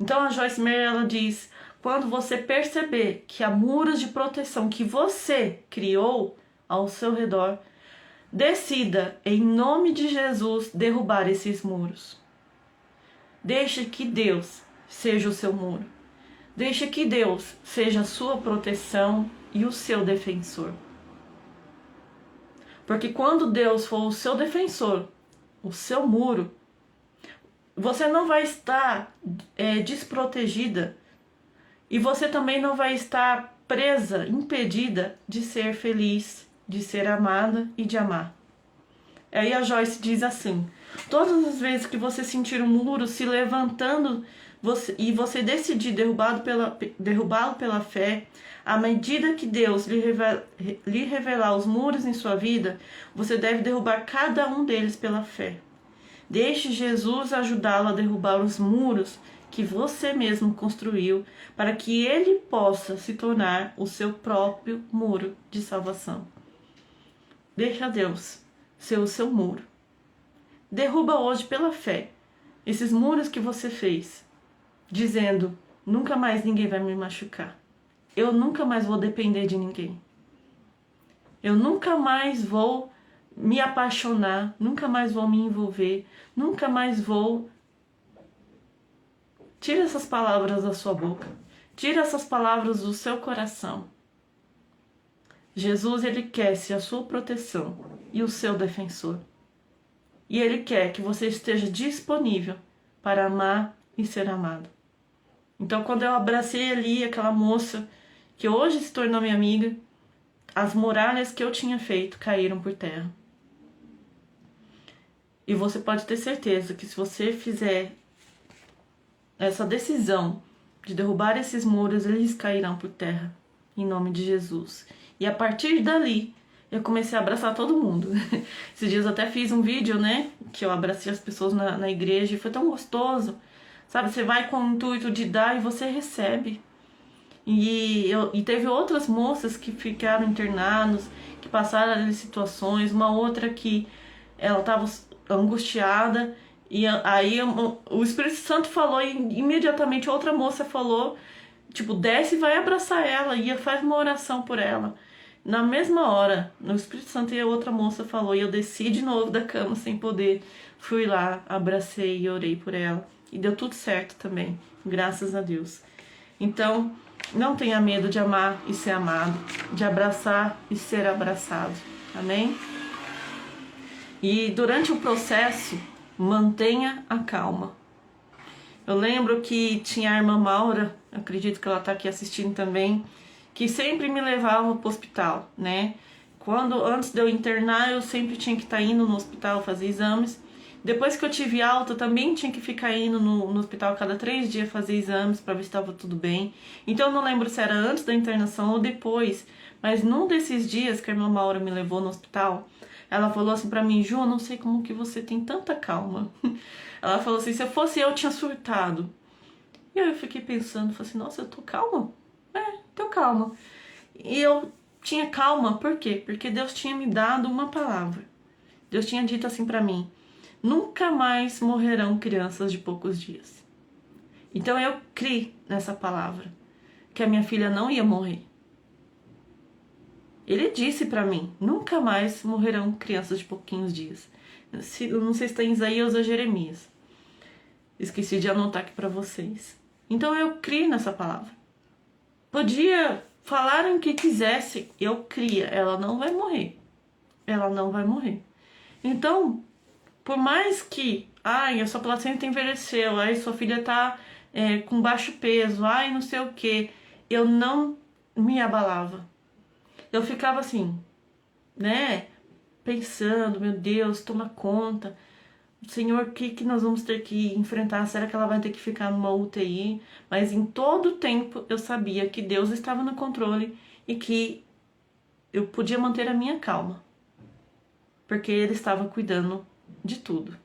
Então a Joyce Meyer, ela diz: quando você perceber que há muros de proteção que você criou ao seu redor, decida, em nome de Jesus, derrubar esses muros. Deixe que Deus seja o seu muro. Deixe que Deus seja a sua proteção e o seu defensor. Porque quando Deus for o seu defensor, o seu muro, você não vai estar desprotegida e você também não vai estar presa, impedida de ser feliz, de ser amada e de amar. Aí a Joyce diz assim: todas as vezes que você sentir um muro se levantando e você decidir derrubá-lo pela fé, à medida que Deus lhe revelar os muros em sua vida, você deve derrubar cada um deles pela fé. Deixe Jesus ajudá-lo a derrubar os muros que você mesmo construiu, para que ele possa se tornar o seu próprio muro de salvação. Deixa Deus ser o seu muro. Derruba hoje pela fé esses muros que você fez, dizendo: nunca mais ninguém vai me machucar. Eu nunca mais vou depender de ninguém. Eu nunca mais vou me apaixonar, nunca mais vou me envolver, nunca mais vou... Tira essas palavras da sua boca. Tira essas palavras do seu coração. Jesus, ele quer ser a sua proteção e o seu defensor. E ele quer que você esteja disponível para amar e ser amado. Então, quando eu abracei ali aquela moça que hoje se tornou minha amiga, as muralhas que eu tinha feito caíram por terra. E você pode ter certeza que se você fizer essa decisão de derrubar esses muros, eles cairão por terra, em nome de Jesus. E a partir dali, eu comecei a abraçar todo mundo. Esses dias eu até fiz um vídeo, né, que eu abracei as pessoas na igreja e foi tão gostoso. Sabe, você vai com o intuito de dar e você recebe. E teve outras moças que ficaram internadas, que passaram situações, uma outra que ela estava angustiada, e aí o Espírito Santo falou e imediatamente outra moça falou, tipo, desce e vai abraçar ela e faz uma oração por ela. Na mesma hora, o Espírito Santo e a outra moça falou, e eu desci de novo da cama sem poder, fui lá, abracei e orei por ela. E deu tudo certo também, graças a Deus. Então, não tenha medo de amar e ser amado, de abraçar e ser abraçado. Amém? E durante o processo, mantenha a calma. Eu lembro que tinha a irmã Maura, acredito que ela está aqui assistindo também, que sempre me levava para o hospital, né? Antes de eu internar, eu sempre tinha que estar indo no hospital fazer exames. Depois que eu tive alta, eu também tinha que ficar indo no hospital cada 3 dias fazer exames para ver se estava tudo bem. Então eu não lembro se era antes da internação ou depois, mas num desses dias que a irmã Maura me levou no hospital, ela falou assim pra mim, Ju, não sei como que você tem tanta calma. Ela falou assim, se eu fosse eu tinha surtado. E aí eu fiquei pensando, falei assim, nossa, eu tô calma? Tô calma. E eu tinha calma, por quê? Porque Deus tinha me dado uma palavra. Deus tinha dito assim pra mim, nunca mais morrerão crianças de poucos dias. Então eu criei nessa palavra, que a minha filha não ia morrer. Ele disse pra mim, nunca mais morrerão crianças de pouquinhos dias. Eu não sei se está em Isaías ou Jeremias. Esqueci de anotar aqui pra vocês. Então eu criei nessa palavra. Podia falarem o que quisessem, eu cria, ela não vai morrer. Ela não vai morrer. Então, por mais que, a sua placenta envelheceu, sua filha tá com baixo peso, não sei o que, eu não me abalava. Eu ficava assim, né, pensando, meu Deus, toma conta, Senhor, o que nós vamos ter que enfrentar? Será que ela vai ter que ficar numa UTI? Mas em todo o tempo eu sabia que Deus estava no controle e que eu podia manter a minha calma, porque Ele estava cuidando de tudo,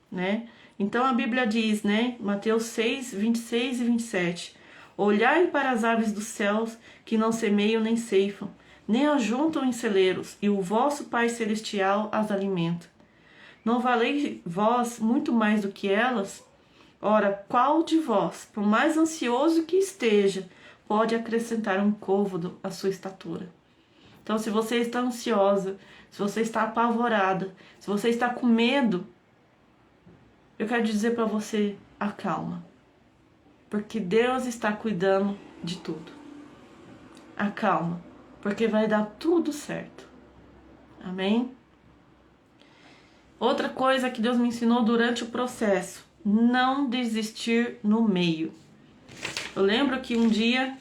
né? Então a Bíblia diz, né, Mateus 6, 26 e 27, olhai para as aves dos céus que não semeiam nem ceifam, nem ajuntam em celeiros, e o vosso Pai Celestial as alimenta. Não valeis vós muito mais do que elas? Ora, qual de vós, por mais ansioso que esteja, pode acrescentar um côvado à sua estatura? Então, se você está ansiosa, se você está apavorada, se você está com medo, eu quero dizer para você, acalma. Porque Deus está cuidando de tudo. Acalma, porque vai dar tudo certo. Amém? Outra coisa que Deus me ensinou durante o processo, não desistir no meio. Eu lembro que um dia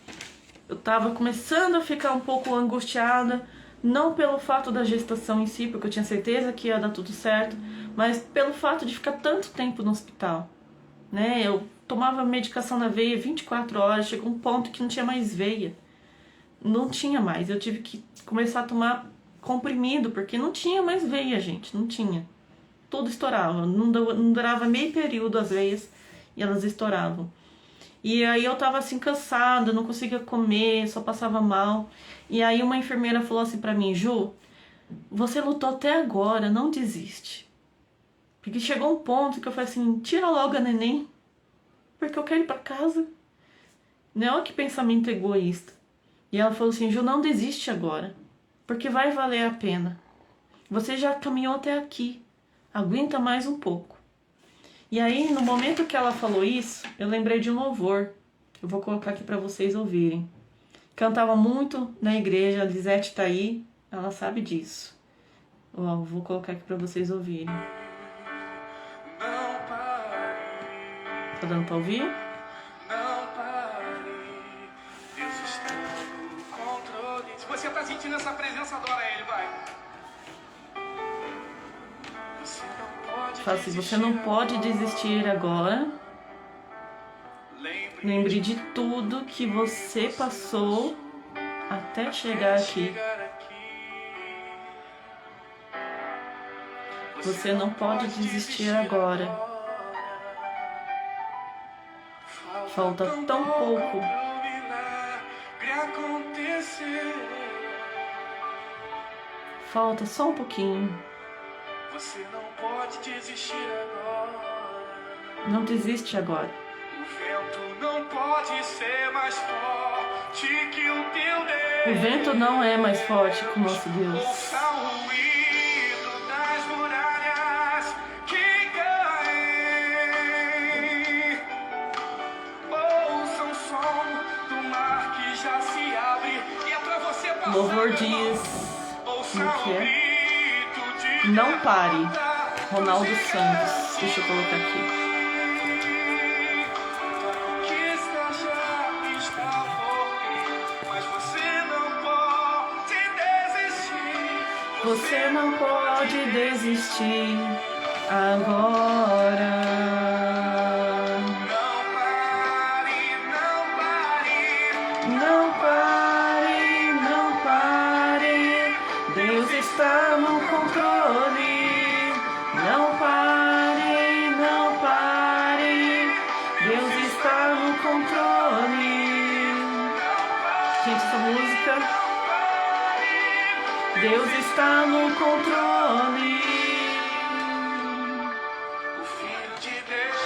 eu estava começando a ficar um pouco angustiada, não pelo fato da gestação em si, porque eu tinha certeza que ia dar tudo certo, mas pelo fato de ficar tanto tempo no hospital, né? Eu tomava medicação na veia 24 horas, chegou um ponto que não tinha mais veia. Não tinha mais, eu tive que começar a tomar comprimido, porque não tinha mais veia, gente, não tinha. Tudo estourava, não durava meio período as veias e elas estouravam. E aí eu tava assim cansada, não conseguia comer, só passava mal. E aí uma enfermeira falou assim pra mim, Ju, você lutou até agora, não desiste. Porque chegou um ponto que eu falei assim, tira logo a neném, porque eu quero ir pra casa. Não, que pensamento egoísta. E ela falou assim, Ju, não desiste agora, porque vai valer a pena. Você já caminhou até aqui, aguenta mais um pouco. E aí, no momento que ela falou isso, eu lembrei de um louvor. Eu vou colocar aqui para vocês ouvirem. Cantava muito na igreja, a Lisete tá aí, ela sabe disso. Ó, vou colocar aqui para vocês ouvirem. Tá dando pra ouvir? Não pare, Deus está no controle. Se você tá sentindo essa presença, adora Ele, vai. Você não pode Fala assim, você não pode desistir agora. Lembre de tudo que você passou até chegar aqui. Você não pode desistir agora. Falta tão pouco. Falta só um pouquinho. Você não pode desistir agora. Não desiste agora. O vento não pode ser mais forte que o teu Deus. O vento não é mais forte que o nosso Deus. Ouça o ruído das muralhas que caem. Ouça o som do mar que já se abre. E é pra você passar. Louvor diz, como que é? Não pare. Ronaldo Santos. Deixa eu colocar aqui. Você não pode desistir agora. Não pare, não pare. Deus está no controle. Não pare, não pare. Deus está no controle. Gente, essa música. Deus está no controle. O Filho de Deus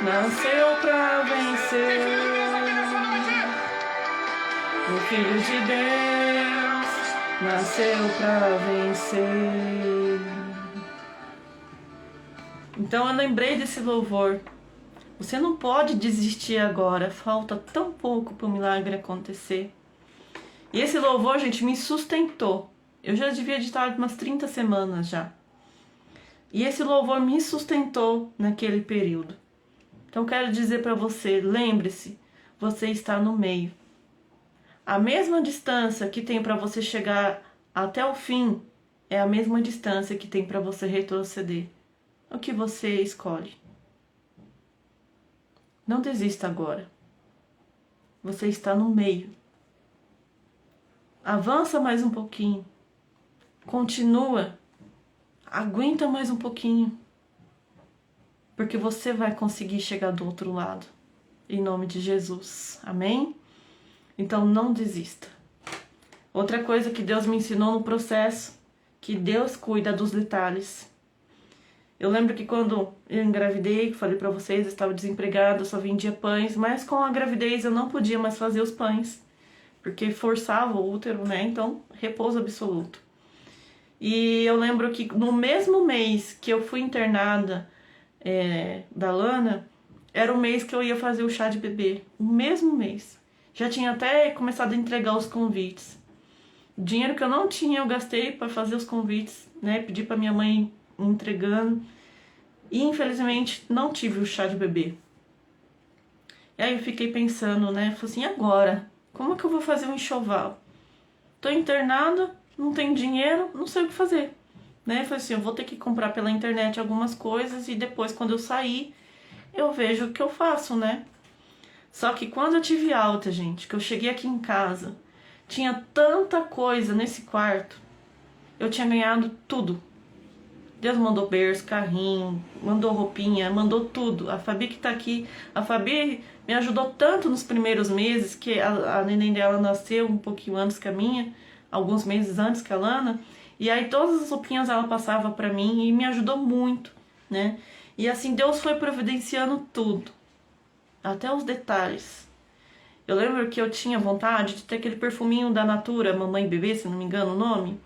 Nasceu pra vencer. O Filho de Deus nasceu pra vencer. Então eu lembrei desse louvor. Você não pode desistir agora. Falta tão pouco para o milagre acontecer. E esse louvor, gente, me sustentou. Eu já devia editar umas 30 semanas já. E esse louvor me sustentou naquele período. Então quero dizer para você, lembre-se, você está no meio. A mesma distância que tem para você chegar até o fim é a mesma distância que tem para você retroceder. O que você escolhe? Não desista agora. Você está no meio. Avança mais um pouquinho. Continua. Aguenta mais um pouquinho. Porque você vai conseguir chegar do outro lado. Em nome de Jesus. Amém? Então não desista. Outra coisa que Deus me ensinou no processo, que Deus cuida dos detalhes. Eu lembro que quando eu engravidei, falei pra vocês, eu estava desempregada, só vendia pães, mas com a gravidez eu não podia mais fazer os pães. Porque forçava o útero, né? Então, repouso absoluto. E eu lembro que no mesmo mês que eu fui internada da Lana, era o mês que eu ia fazer o chá de bebê. O mesmo mês. Já tinha até começado a entregar os convites. O dinheiro que eu não tinha, eu gastei para fazer os convites, né? Pedi para minha mãe entregando. E, infelizmente, não tive o chá de bebê. E aí eu fiquei pensando, né? Falei assim, agora? Como que eu vou fazer um enxoval? Tô internada, não tenho dinheiro, não sei o que fazer. Né? Falei assim, eu vou ter que comprar pela internet algumas coisas e depois, quando eu sair, eu vejo o que eu faço, né? Só que quando eu tive alta, gente, que eu cheguei aqui em casa, tinha tanta coisa nesse quarto, eu tinha ganhado tudo. Deus mandou berço, carrinho, mandou roupinha, mandou tudo. A Fabi que tá aqui, a Fabi me ajudou tanto nos primeiros meses, que a neném dela nasceu um pouquinho antes que a minha, alguns meses antes que a Lana, e aí todas as roupinhas ela passava pra mim e me ajudou muito, né? E assim, Deus foi providenciando tudo, até os detalhes. Eu lembro que eu tinha vontade de ter aquele perfuminho da Natura, Mamãe e Bebê, se não me engano o nome.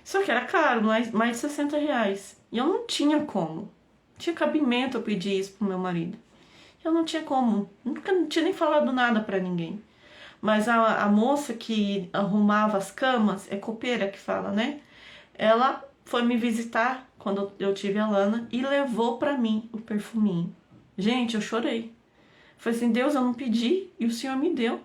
Só que era caro, mais de 60 reais. E eu não tinha como. Não tinha cabimento eu pedir isso pro meu marido. Eu não tinha como. Nunca não tinha nem falado nada pra ninguém. Mas a moça que arrumava as camas, é copeira que fala, né? Ela foi me visitar quando eu tive a Lana e levou pra mim o perfuminho. Gente, eu chorei. Falei assim, Deus, eu não pedi e o Senhor me deu.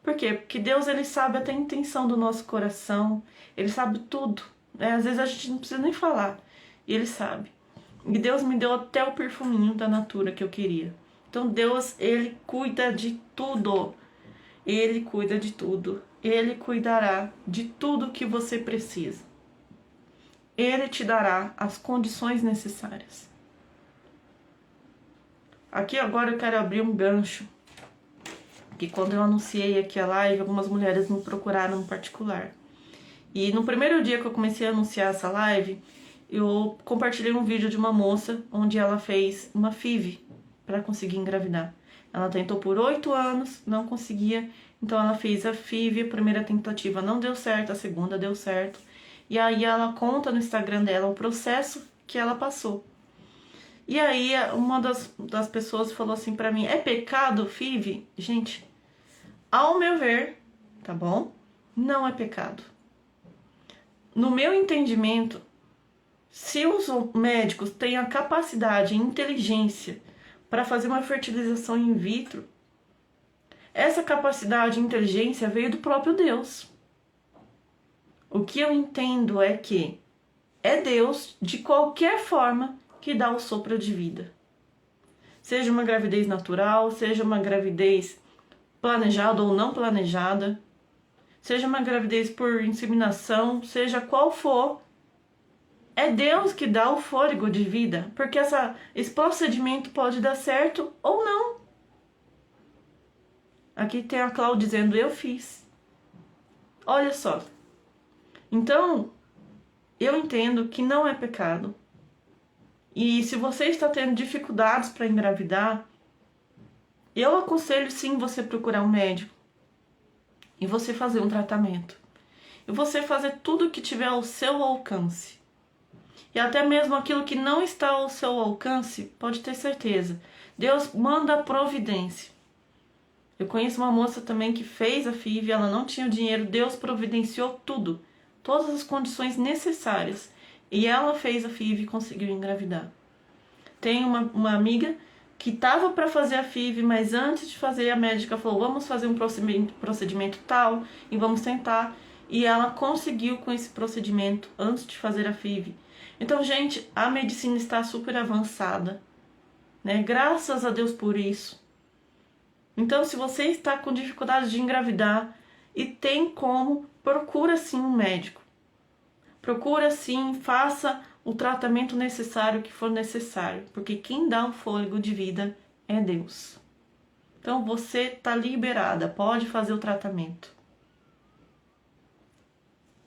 Por quê? Porque Deus, ele sabe até a intenção do nosso coração. Ele sabe tudo. Às vezes a gente não precisa nem falar. E ele sabe. E Deus me deu até o perfuminho da Natura que eu queria. Então Deus, Ele cuida de tudo. Ele cuida de tudo. Ele cuidará de tudo que você precisa. Ele te dará as condições necessárias. Aqui agora eu quero abrir um gancho. Que quando eu anunciei aqui a live, algumas mulheres me procuraram no particular. E no primeiro dia que eu comecei a anunciar essa live, eu compartilhei um vídeo de uma moça onde ela fez uma FIV para conseguir engravidar. Ela tentou por 8 anos, não conseguia, então ela fez a FIV, a primeira tentativa não deu certo, a segunda deu certo. E aí ela conta no Instagram dela o processo que ela passou. E aí uma das pessoas falou assim pra mim, é pecado FIV? Gente, ao meu ver, tá bom? Não é pecado. No meu entendimento, se os médicos têm a capacidade e inteligência para fazer uma fertilização in vitro, essa capacidade e inteligência veio do próprio Deus. O que eu entendo é que é Deus, de qualquer forma, que dá o sopro de vida. Seja uma gravidez natural, seja uma gravidez planejada ou não planejada, seja uma gravidez por inseminação, seja qual for, é Deus que dá o fôlego de vida, porque esse procedimento pode dar certo ou não. Aqui tem a Cláudia dizendo, eu fiz. Olha só. Então, eu entendo que não é pecado. E se você está tendo dificuldades para engravidar, eu aconselho sim você procurar um médico. E você fazer um tratamento. E você fazer tudo que tiver ao seu alcance. E até mesmo aquilo que não está ao seu alcance, pode ter certeza. Deus manda a providência. Eu conheço uma moça também que fez a FIV, ela não tinha dinheiro, Deus providenciou tudo. Todas as condições necessárias. E ela fez a FIV e conseguiu engravidar. Tem uma amiga que estava para fazer a FIV, mas antes de fazer a médica falou, vamos fazer um procedimento tal e vamos tentar. E ela conseguiu com esse procedimento antes de fazer a FIV. Então, gente, a medicina está super avançada, né? Graças a Deus por isso. Então, se você está com dificuldade de engravidar e tem como, procura sim um médico. Procura sim, faça o tratamento necessário que for necessário, porque quem dá o fôlego de vida é Deus. Então você está liberada, pode fazer o tratamento.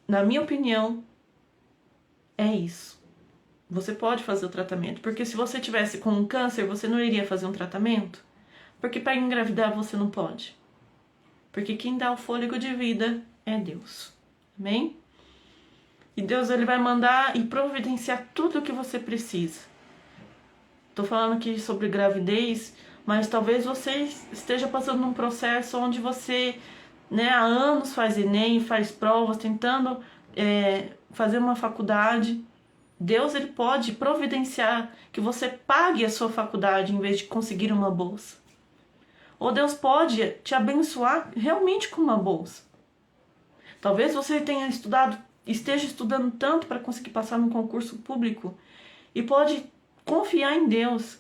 Na minha opinião, é isso. Você pode fazer o tratamento, porque se você tivesse com um câncer, você não iria fazer um tratamento? Porque para engravidar você não pode. Porque quem dá o fôlego de vida é Deus. Amém? E Deus ele vai mandar e providenciar tudo o que você precisa. Estou falando aqui sobre gravidez, mas talvez você esteja passando num processo onde você, né, há anos faz Enem, faz provas, tentando fazer uma faculdade. Deus ele pode providenciar que você pague a sua faculdade em vez de conseguir uma bolsa. Ou Deus pode te abençoar realmente com uma bolsa. Talvez você esteja estudando tanto para conseguir passar num concurso público e pode confiar em Deus,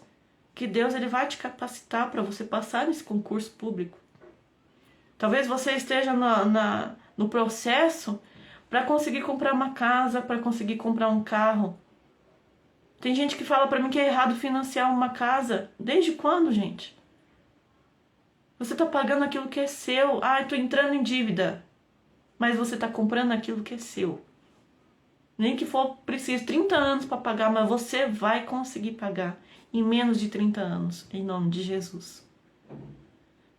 que Deus ele vai te capacitar para você passar nesse concurso público. Talvez você esteja no processo para conseguir comprar uma casa, para conseguir comprar um carro. Tem gente que fala para mim que é errado financiar uma casa. Desde quando, gente? Você está pagando aquilo que é seu. Ah, estou entrando em dívida. Mas você está comprando aquilo que é seu. Nem que for preciso 30 anos para pagar, mas você vai conseguir pagar em menos de 30 anos, em nome de Jesus.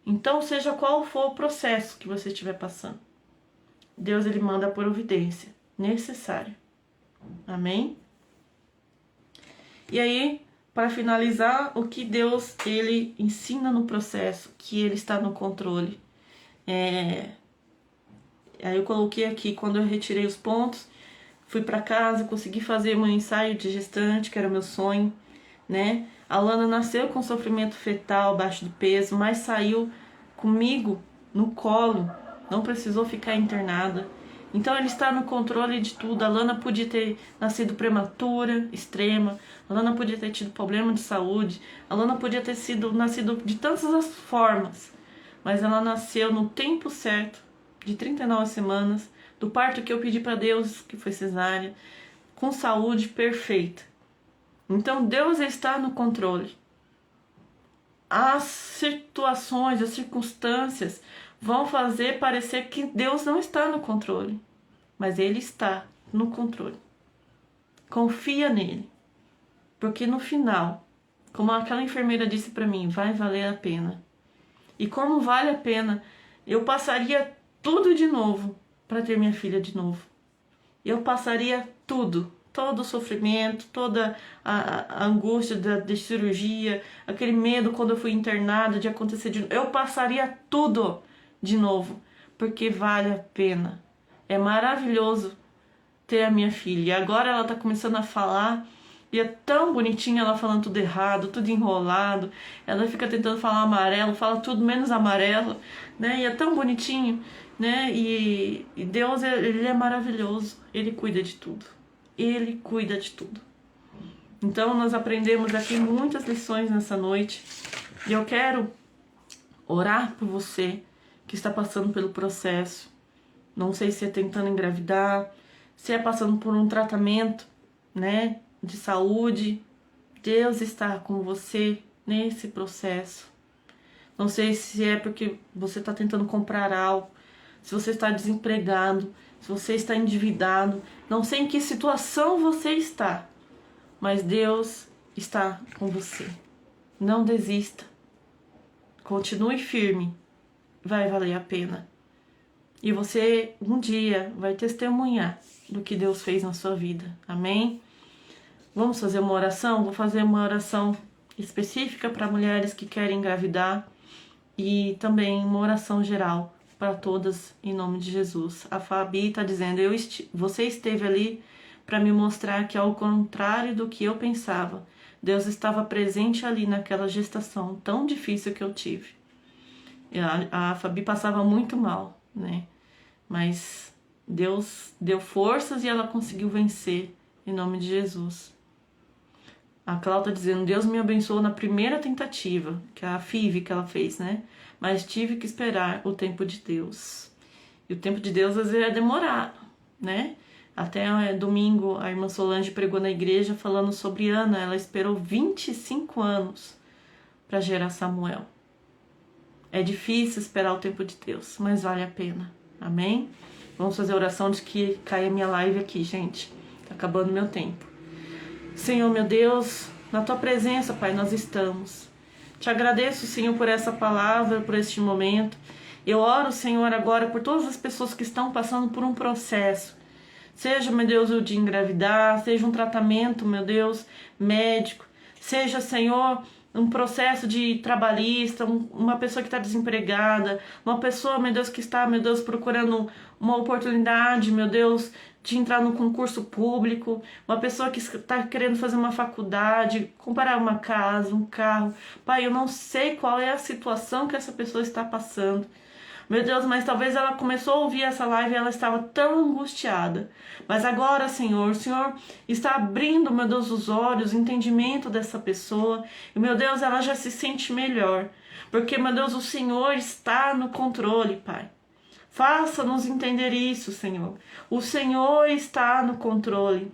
Então, seja qual for o processo que você estiver passando, Deus ele manda a providência necessária. Amém? E aí, para finalizar, o que Deus ele ensina no processo, que ele está no controle. Aí eu coloquei aqui, quando eu retirei os pontos, fui para casa, consegui fazer meu ensaio de gestante, que era o meu sonho, né? A Lana nasceu com sofrimento fetal, abaixo do peso, mas saiu comigo no colo, não precisou ficar internada. Então Ele está no controle de tudo. A Lana podia ter nascido prematura, extrema. A Lana podia ter tido problema de saúde. A Lana podia ter nascido de tantas as formas. Mas ela nasceu no tempo certo, de 39 semanas, do parto que eu pedi para Deus, que foi cesárea, com saúde perfeita. Então Deus está no controle. As situações, as circunstâncias vão fazer parecer que Deus não está no controle, mas Ele está no controle. Confia nele, porque no final, como aquela enfermeira disse para mim, vai valer a pena. E como vale a pena, eu passaria tudo de novo para ter minha filha de novo. Eu passaria tudo, todo o sofrimento, toda a angústia de cirurgia, aquele medo quando eu fui internada de acontecer de novo. Eu passaria tudo de novo, porque vale a pena. É maravilhoso ter a minha filha. E agora ela está começando a falar, e é tão bonitinha ela falando tudo errado, tudo enrolado. Ela fica tentando falar amarelo, fala tudo menos amarelo, né? E é tão bonitinho, né? E Deus, Ele é maravilhoso. Ele cuida de tudo. Ele cuida de tudo. Então nós aprendemos aqui muitas lições nessa noite. E eu quero orar por você que está passando pelo processo. Não sei se é tentando engravidar, se é passando por um tratamento, né, de saúde. Deus está com você nesse processo. Não sei se é porque você está tentando comprar algo, se você está desempregado, se você está endividado. Não sei em que situação você está, mas Deus está com você. Não desista. Continue firme. Vai valer a pena. E você um dia vai testemunhar do que Deus fez na sua vida. Amém? Vamos fazer uma oração? Vou fazer uma oração específica para mulheres que querem engravidar e também uma oração geral para todas em nome de Jesus. A Fabi está dizendo, você esteve ali para me mostrar que ao contrário do que eu pensava, Deus estava presente ali naquela gestação tão difícil que eu tive. A Fabi passava muito mal, né? Mas Deus deu forças e ela conseguiu vencer em nome de Jesus. A Cláudia tá dizendo, Deus me abençoou na primeira tentativa, que é a FIV que ela fez, né? Mas tive que esperar o tempo de Deus. E o tempo de Deus às vezes é demorado, né? Até domingo a irmã Solange pregou na igreja falando sobre Ana. Ela esperou 25 anos para gerar Samuel. É difícil esperar o tempo de Deus, mas vale a pena. Amém? Vamos fazer oração de que caia a minha live aqui, gente. Tá acabando meu tempo. Senhor, meu Deus, na Tua presença, Pai, nós estamos. Te agradeço, Senhor, por essa palavra, por este momento. Eu oro, Senhor, agora por todas as pessoas que estão passando por um processo. Seja, meu Deus, o de engravidar, seja um tratamento, meu Deus, médico. Seja, Senhor, um processo de trabalhista, uma pessoa que está desempregada, uma pessoa, meu Deus, que está, meu Deus, procurando uma oportunidade, meu Deus, de entrar no concurso público, uma pessoa que está querendo fazer uma faculdade, comprar uma casa, um carro. Pai, eu não sei qual é a situação que essa pessoa está passando. Meu Deus, mas talvez ela começou a ouvir essa live e ela estava tão angustiada. Mas agora, Senhor, o Senhor está abrindo, meu Deus, os olhos, o entendimento dessa pessoa. E, meu Deus, ela já se sente melhor. Porque, meu Deus, o Senhor está no controle, Pai. Faça-nos entender isso, Senhor. O Senhor está no controle.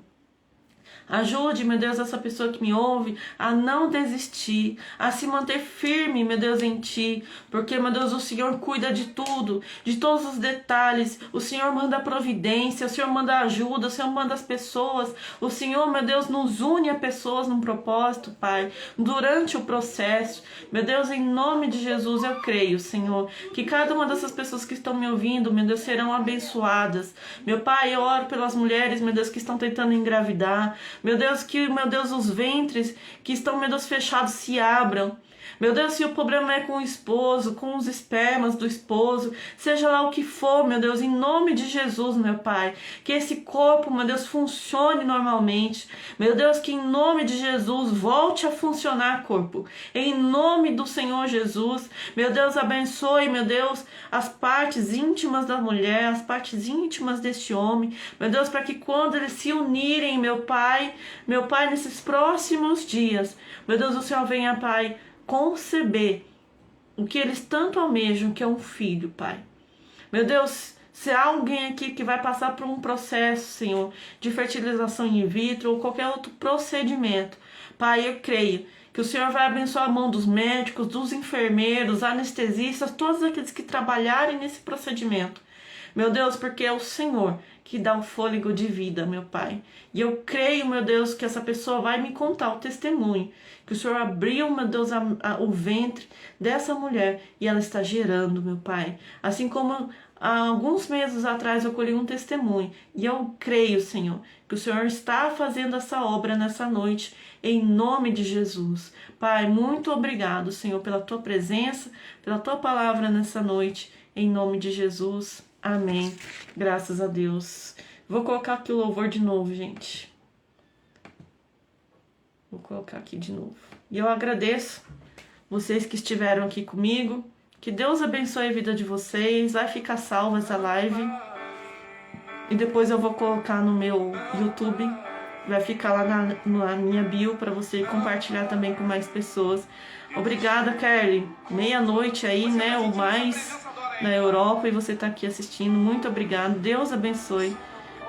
Ajude, meu Deus, essa pessoa que me ouve a não desistir, a se manter firme, meu Deus, em Ti. Porque, meu Deus, o Senhor cuida de tudo, de todos os detalhes. O Senhor manda providência, o Senhor manda ajuda, o Senhor manda as pessoas. O Senhor, meu Deus, nos une a pessoas num propósito, Pai, durante o processo. Meu Deus, em nome de Jesus, eu creio, Senhor, que cada uma dessas pessoas que estão me ouvindo, meu Deus, serão abençoadas. Meu Pai, eu oro pelas mulheres, meu Deus, que estão tentando engravidar. Meu Deus, que, meu Deus, os ventres que estão, meu Deus, fechados se abram. Meu Deus, se o problema é com o esposo, com os espermas do esposo, seja lá o que for, meu Deus, em nome de Jesus, meu Pai, que esse corpo, meu Deus, funcione normalmente. Meu Deus, que em nome de Jesus volte a funcionar, corpo. Em nome do Senhor Jesus, meu Deus, abençoe, meu Deus, as partes íntimas da mulher, as partes íntimas deste homem, meu Deus, para que quando eles se unirem, meu Pai, nesses próximos dias, meu Deus, o Senhor venha, Pai, conceber o que eles tanto almejam, que é um filho, Pai. Meu Deus, se há alguém aqui que vai passar por um processo, Senhor, de fertilização in vitro ou qualquer outro procedimento, Pai, eu creio que o Senhor vai abençoar a mão dos médicos, dos enfermeiros, anestesistas, todos aqueles que trabalharem nesse procedimento. Meu Deus, porque é o Senhor que dá o fôlego de vida, meu Pai. E eu creio, meu Deus, que essa pessoa vai me contar o testemunho, que o Senhor abriu, meu Deus, o ventre dessa mulher e ela está gerando, meu Pai. Assim como há alguns meses atrás eu colhi um testemunho. E eu creio, Senhor, que o Senhor está fazendo essa obra nessa noite, em nome de Jesus. Pai, muito obrigado, Senhor, pela Tua presença, pela Tua palavra nessa noite, em nome de Jesus. Amém. Graças a Deus. Vou colocar aqui o louvor de novo, gente. Vou colocar aqui de novo. E eu agradeço vocês que estiveram aqui comigo. Que Deus abençoe a vida de vocês. Vai ficar salva essa live. E depois eu vou colocar no meu YouTube. Vai ficar lá na minha bio para você compartilhar também com mais pessoas. Obrigada, Kelly. Meia-noite aí, né? Ou mais na Europa, e você tá aqui assistindo. Muito obrigado. Deus abençoe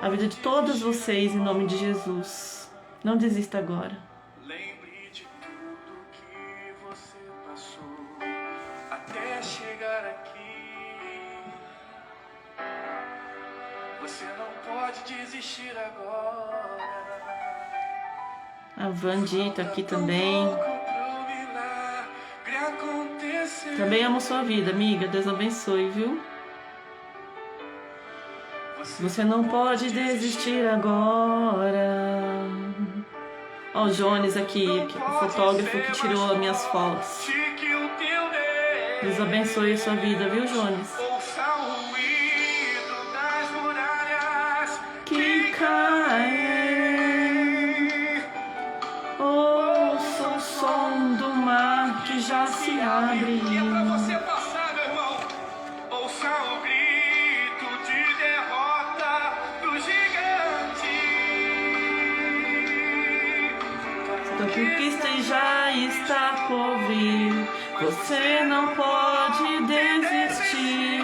a vida de todas vocês em nome de Jesus. Não desista agora. Lembre de tudo que você passou até chegar aqui. Você não pode desistir agora. A Vandi tá aqui também. Também amo sua vida, amiga. Deus abençoe, viu? Você não pode desistir agora. Ó, o Jones aqui, o fotógrafo que tirou as minhas fotos. Deus abençoe a sua vida, viu, Jones? Que cai. Ouça o som do mar que já se abre. E é pra você passar, meu irmão. Ouça o grito de derrota do gigante. Tua conquista já está por vir. Você não pode desistir.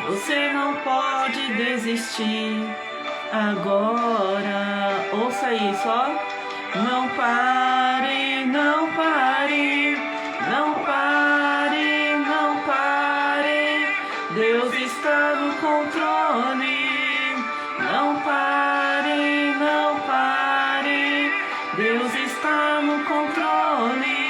Você não pode desistir agora. Ouça isso, ó. Não pare, não pare, não pare, não pare. Deus está no controle. Não pare, não pare. Deus está no controle.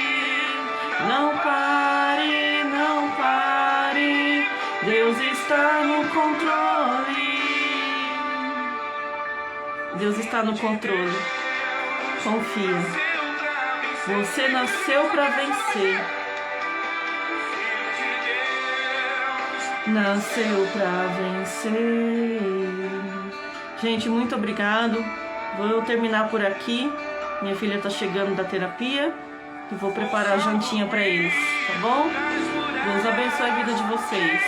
Não pare, não pare. Deus está no controle. Deus está no controle. Confia. Você nasceu para vencer. Nasceu para vencer. Gente, muito obrigado. Vou terminar por aqui. Minha filha tá chegando da terapia e vou preparar a jantinha para eles, tá bom? Deus abençoe a vida de vocês.